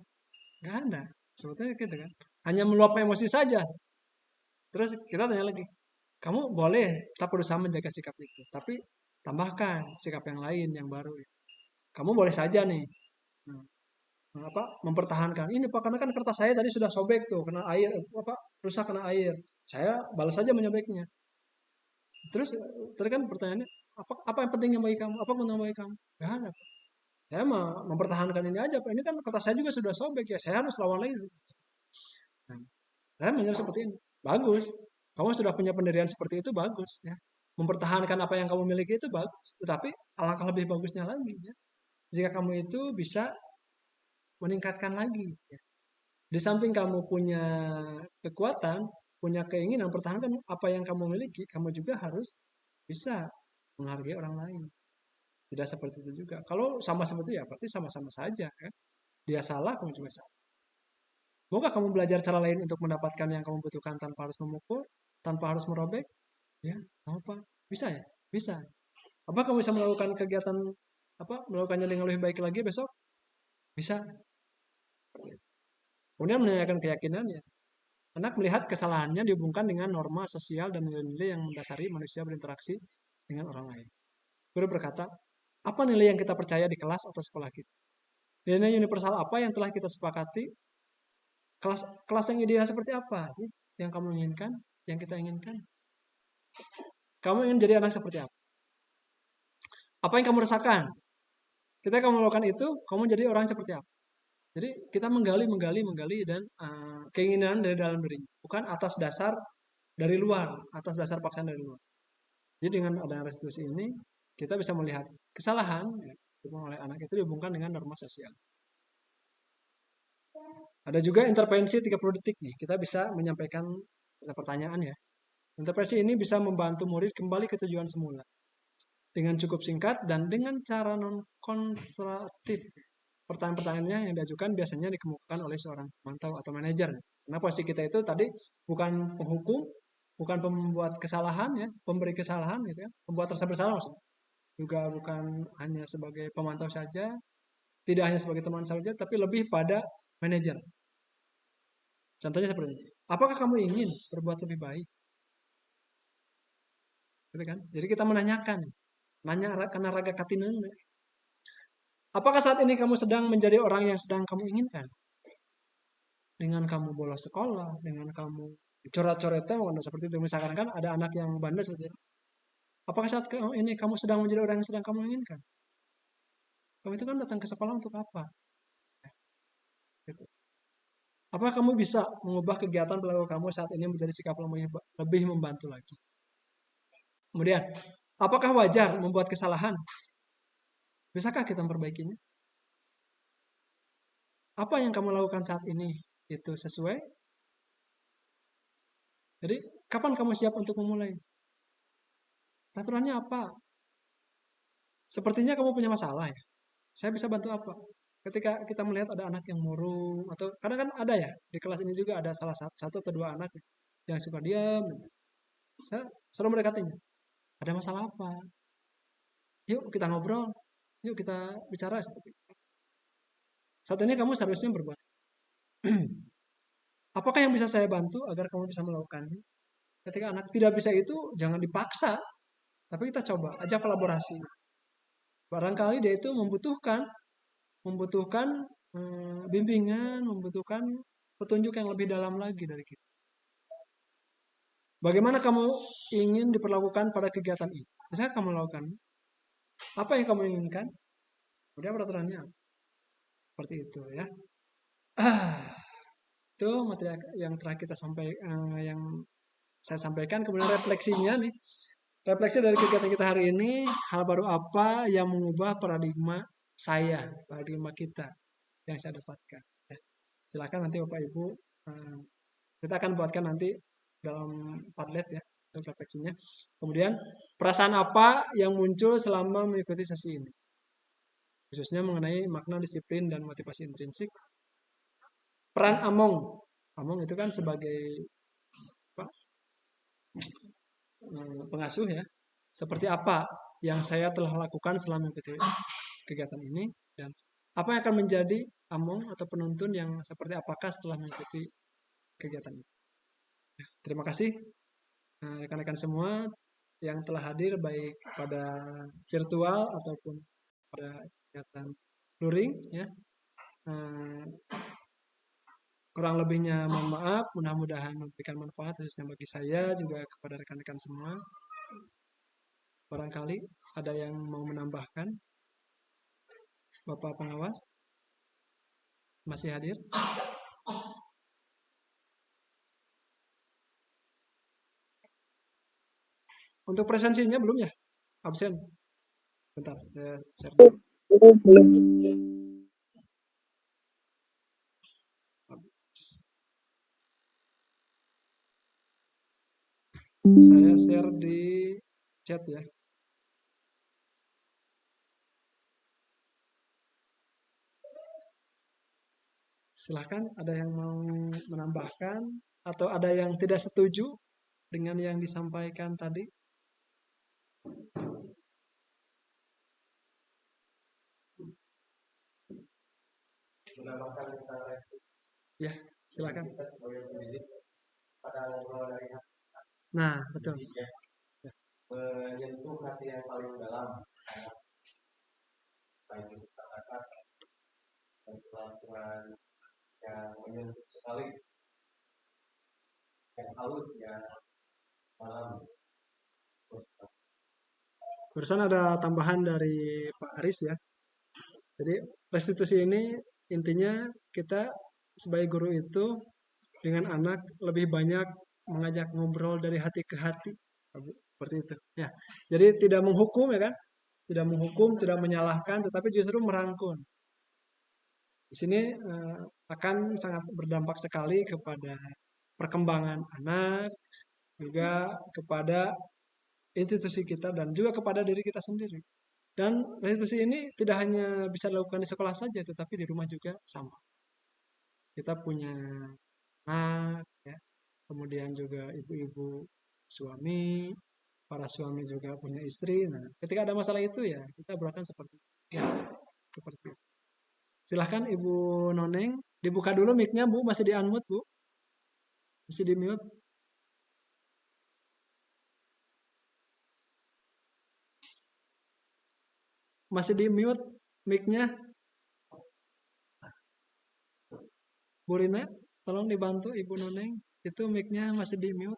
gak ada. Sebetulnya gitu kan. Hanya meluap emosi saja. Terus kita tanya lagi, kamu boleh tetap berusaha menjaga sikap itu, tapi tambahkan sikap yang lain yang baru. Kamu boleh saja nih, nah, apa mempertahankan ini Pak karena kan kertas saya tadi sudah sobek tuh kena air apa rusak kena air. Saya balas saja menyobeknya. Terus tadi kan pertanyaannya apa yang pentingnya bagi kamu? Apa keuntungan bagi kamu? Gak ada. Pak. Saya mah mempertahankan ini aja Pak. Ini kan kertas saya juga sudah sobek ya. Saya harus lawan lagi. Nah, saya menjawab seperti ini. Bagus. Kamu sudah punya pendirian seperti itu bagus ya. Mempertahankan apa yang kamu miliki itu bagus. Tetapi alangkah lebih bagusnya lagi ya. Jika kamu itu bisa meningkatkan lagi ya. Di samping kamu punya kekuatan, punya keinginan pertahankan apa yang kamu miliki, kamu juga harus bisa menghargai orang lain. Tidak seperti itu juga. Kalau sama seperti itu ya berarti sama-sama saja ya. Dia salah, kamu juga salah. Maukah kamu belajar cara lain untuk mendapatkan yang kamu butuhkan tanpa harus memukul, tanpa harus merobek? Ya, apa? Bisa ya? Bisa. Apa kamu bisa melakukan kegiatan melakukannya dengan lebih baik lagi besok? Bisa. Kemudian menanyakan keyakinannya. Anak melihat kesalahannya dihubungkan dengan norma sosial dan nilai-nilai yang mendasari manusia berinteraksi dengan orang lain. Guru berkata, apa nilai yang kita percaya di kelas atau sekolah kita? Nilai universal apa yang telah kita sepakati? Kelas kelas yang ideal seperti apa sih yang kamu inginkan, yang kita inginkan? Kamu ingin jadi anak seperti apa? Apa yang kamu rasakan? Ketika kamu melakukan itu, kamu jadi orang seperti apa? Jadi kita menggali dan keinginan dari dalam dirinya, bukan atas dasar dari luar, atas dasar paksaan dari luar. Jadi dengan adanya restitusi ini, kita bisa melihat kesalahan oleh anak itu dihubungkan dengan norma sosial. Ada juga intervensi 30 detik nih. Kita bisa menyampaikan pertanyaan ya. Intervensi ini bisa membantu murid kembali ke tujuan semula. Dengan cukup singkat dan dengan cara non-konfrontatif. Pertanyaan-pertanyaannya yang diajukan biasanya dikemukakan oleh seorang pemantau atau manajer. Karena posisi kita itu tadi bukan penghukum, bukan pembuat kesalahan ya, pemberi kesalahan gitu ya, pembuat rasa bersalah maksudnya. Juga bukan hanya sebagai pemantau saja, tidak hanya sebagai teman saja, tapi lebih pada manajer. Contohnya seperti ini. Apakah kamu ingin berbuat lebih baik? Gitu kan? Jadi kita menanyakan, nanya karena raga katinan. Apakah saat ini kamu sedang menjadi orang yang sedang kamu inginkan? Dengan kamu bolos sekolah, dengan kamu coret-coretnya, seperti itu. Misalkan kan ada anak yang bandel seperti itu. Apakah saat ini kamu sedang menjadi orang yang sedang kamu inginkan? Kamu itu kan datang ke sekolah untuk apa? Gitu. Apakah kamu bisa mengubah kegiatan perilaku kamu saat ini menjadi sikap lebih membantu lagi? Kemudian, apakah wajar membuat kesalahan? Bisakah kita memperbaikinya? Apa yang kamu lakukan saat ini itu sesuai? Jadi, kapan kamu siap untuk memulai? Peraturannya apa? Sepertinya kamu punya masalah ya. Saya bisa bantu apa? Ketika kita melihat ada anak yang murung atau kadang kan ada ya di kelas ini juga ada salah satu atau dua anak yang suka diam. Saya selalu mendekatinya. Ada masalah apa? Yuk kita ngobrol. Yuk kita bicara seperti itu. Saat ini kamu seharusnya berbuat. Apakah yang bisa saya bantu agar kamu bisa melakukannya? Ketika anak tidak bisa itu, jangan dipaksa. Tapi kita coba, ajak kolaborasi. Barangkali dia itu membutuhkan bimbingan, membutuhkan petunjuk yang lebih dalam lagi dari kita. Bagaimana kamu ingin diperlakukan pada kegiatan ini? Misalnya kamu lakukan, apa yang kamu inginkan? Kemudian peraturannya seperti itu ya. Itu materi yang telah kita yang saya sampaikan. Kemudian refleksinya nih. Refleksi dari kegiatan kita hari ini, hal baru apa yang mengubah paradigma kita yang saya dapatkan. Ya. Silakan nanti Bapak Ibu, kita akan buatkan nanti dalam Padlet ya untuk refleksinya. Kemudian perasaan apa yang muncul selama mengikuti sesi ini, khususnya mengenai makna disiplin dan motivasi intrinsik. Peran Among itu kan sebagai apa, pengasuh ya. Seperti apa yang saya telah lakukan selama mengikuti kegiatan ini, dan apa yang akan menjadi Among atau penuntun yang seperti apakah setelah mengikuti kegiatan ini. Terima kasih rekan-rekan semua yang telah hadir baik pada virtual ataupun pada kegiatan luring ya. Kurang lebihnya mohon maaf, mudah-mudahan memberikan manfaat khususnya bagi saya juga kepada rekan-rekan semua. Barangkali ada yang mau menambahkan? Bapak pengawas masih hadir? Untuk presensinya belum ya? Absen? Bentar, saya share dulu. Saya share di chat ya. Silahkan, ada yang mau menambahkan atau ada yang tidak setuju dengan yang disampaikan tadi? Ya, silakan. Nah, betul. Menyentuh hati yang paling dalam, baik itu kata-kata dan kelakuan yang menyentuh sekali, yang halus, yang malam. Barusan ada tambahan dari Pak Aris ya. Jadi restitusi ini intinya kita sebagai guru itu dengan anak lebih banyak mengajak ngobrol dari hati ke hati, seperti itu. Ya, jadi tidak menghukum ya kan, tidak menghukum, tidak menyalahkan, tetapi justru merangkul. Di sini akan sangat berdampak sekali kepada perkembangan anak, juga kepada institusi kita dan juga kepada diri kita sendiri. Dan restitusi ini tidak hanya bisa dilakukan di sekolah saja, tetapi di rumah juga sama. Kita punya anak, ya. Kemudian juga ibu-ibu suami, para suami juga punya istri. Nah, ketika ada masalah itu ya kita berlakukan seperti itu. Ya, seperti itu. Silahkan Ibu Noneng, dibuka dulu mic-nya Bu, masih di unmute Bu, masih di mute. Masih di mute mic-nya. Bu Rina, tolong dibantu Ibu Noneng. Itu mic-nya masih di mute.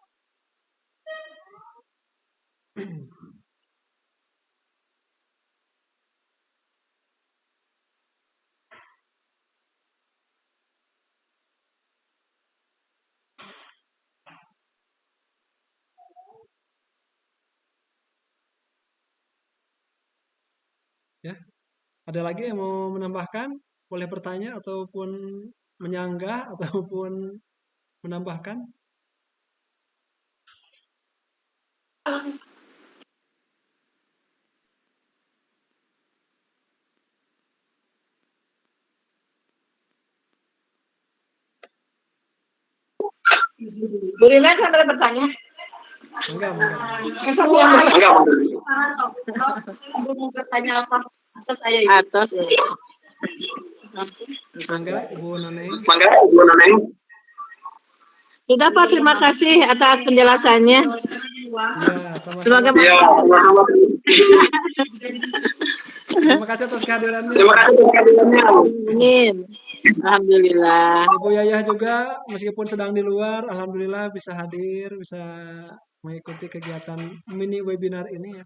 Ya, ada lagi yang mau menambahkan? Boleh bertanya ataupun menyanggah ataupun menambahkan? Bu Rina kan ada bertanya? Enggak. Enggak. Mau bertanya apa? Atas saya Ibu. Atas. Enggak, Ibu Noneng. Sudah Pak, terima kasih atas penjelasannya. Ya, sama-sama. Semoga Terima kasih atas kehadirannya. Amin. Alhamdulillah. Ibu Yayah juga meskipun sedang di luar, alhamdulillah bisa hadir, bisa mengikuti kegiatan mini webinar ini ya.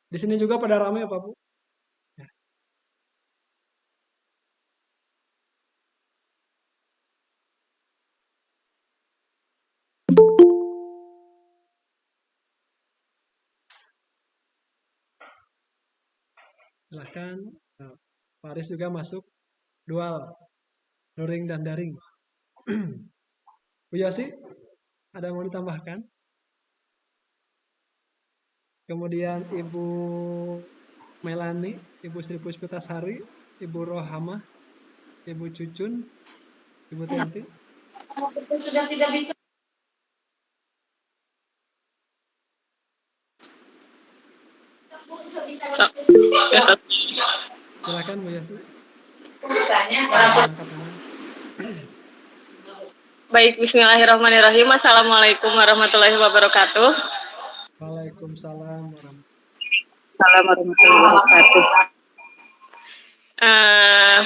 Di sini juga pada ramai ya Pak Bu. Ya. Silahkan. Nah, Pak Aris juga masuk dual, luring dan daring. Bu Yosi, ada yang mau ditambahkan? Kemudian Ibu Melani, Ibu Sri Puspitasari, Ibu Rohamah, Ibu Cucun, Ibu Tianti. Sudah tidak bisa. Ya, Ustaz. Silakan Bu Yosi. Baik, bismillahirrahmanirrahim. Assalamualaikum warahmatullahi wabarakatuh. Waalaikumsalam warahmatullahi wabarakatuh.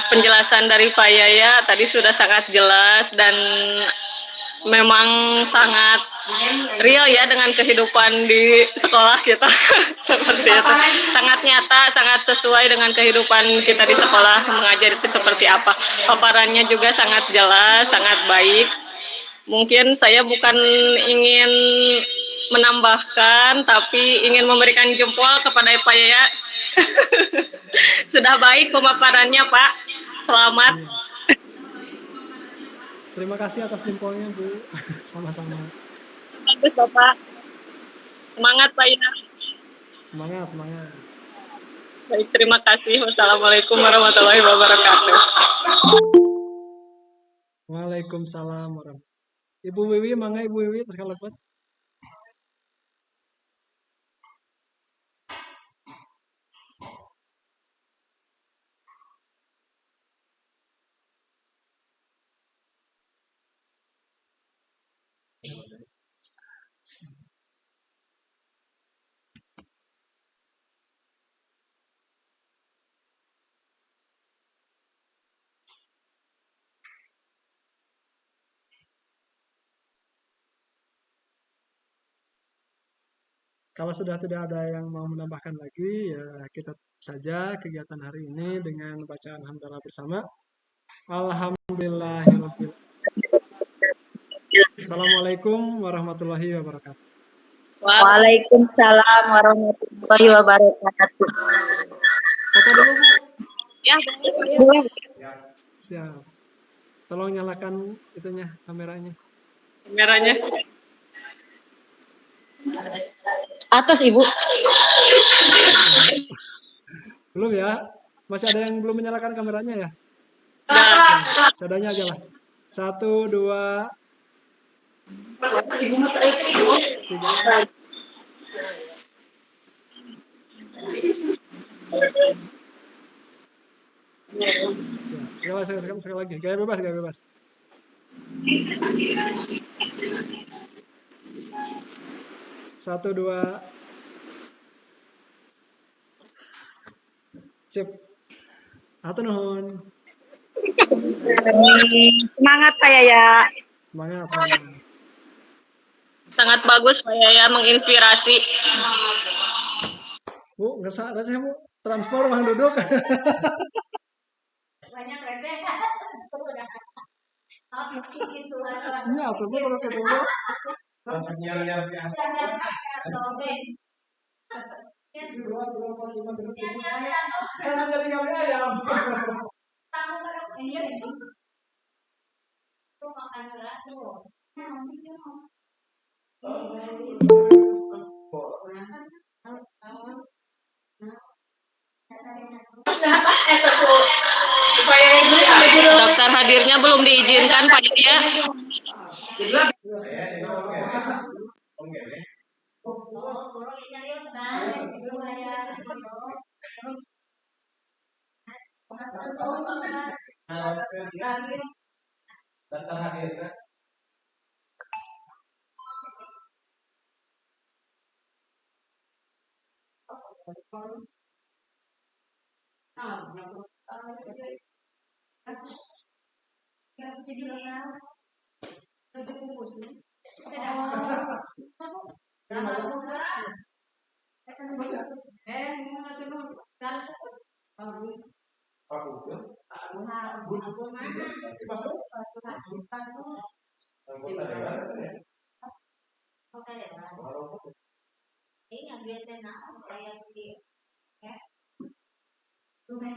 Penjelasan dari Pak Yaya tadi sudah sangat jelas dan memang sangat real ya dengan kehidupan di sekolah kita. Seperti itu. Sangat nyata, sangat sesuai dengan kehidupan kita di sekolah mengajar itu seperti apa. Paparannya juga sangat jelas, sangat baik. Mungkin saya bukan ingin menambahkan, tapi ingin memberikan jempol kepada Pak Yaya. Sudah baik pemaparannya, Pak. Selamat. Iya. Terima kasih atas jempolnya, Bu. Sama-sama. Bagus, Bapak. Semangat, Pak Yaya. Semangat, semangat. Baik, terima kasih. Wassalamualaikum warahmatullahi wabarakatuh. Waalaikumsalam warahmatullahi wabarakatuh. Ibu Wiwi, mangga Ibu Wiwi terus kalau buat. Kalau sudah tidak ada yang mau menambahkan lagi, ya kita tutup saja kegiatan hari ini dengan bacaan hamdalah bersama. Alhamdulillahirabbil. Assalamualaikum warahmatullahi wabarakatuh. Waalaikumsalam warahmatullahi wabarakatuh. Foto dulu, Bu. Ya, boleh. Siap. Tolong nyalakan itunya, kameranya. Kameranya. Atas, Ibu. Belum ya? Masih ada yang belum menyalakan kameranya ya? Nah, Seadanya aja lah. 1, 2, 3. Siap. Sekali lagi. Gaya bebas, gaya bebas. Satu, dua. Sip. Atur nuhun. Semangat Pak Yaya. Semangat, semangat. Sangat bagus Pak Yaya, menginspirasi. Bu, nggak sadar sih, Bu. Transfer uang duduk. Banyak rete. Iya, tuh, Bu, kalau ketemu. Langsung nyari-nyari. Karena jadi kami ayam. Daftar hadirnya belum diizinkan Pak Yaya. Daftar hadir. Ayo,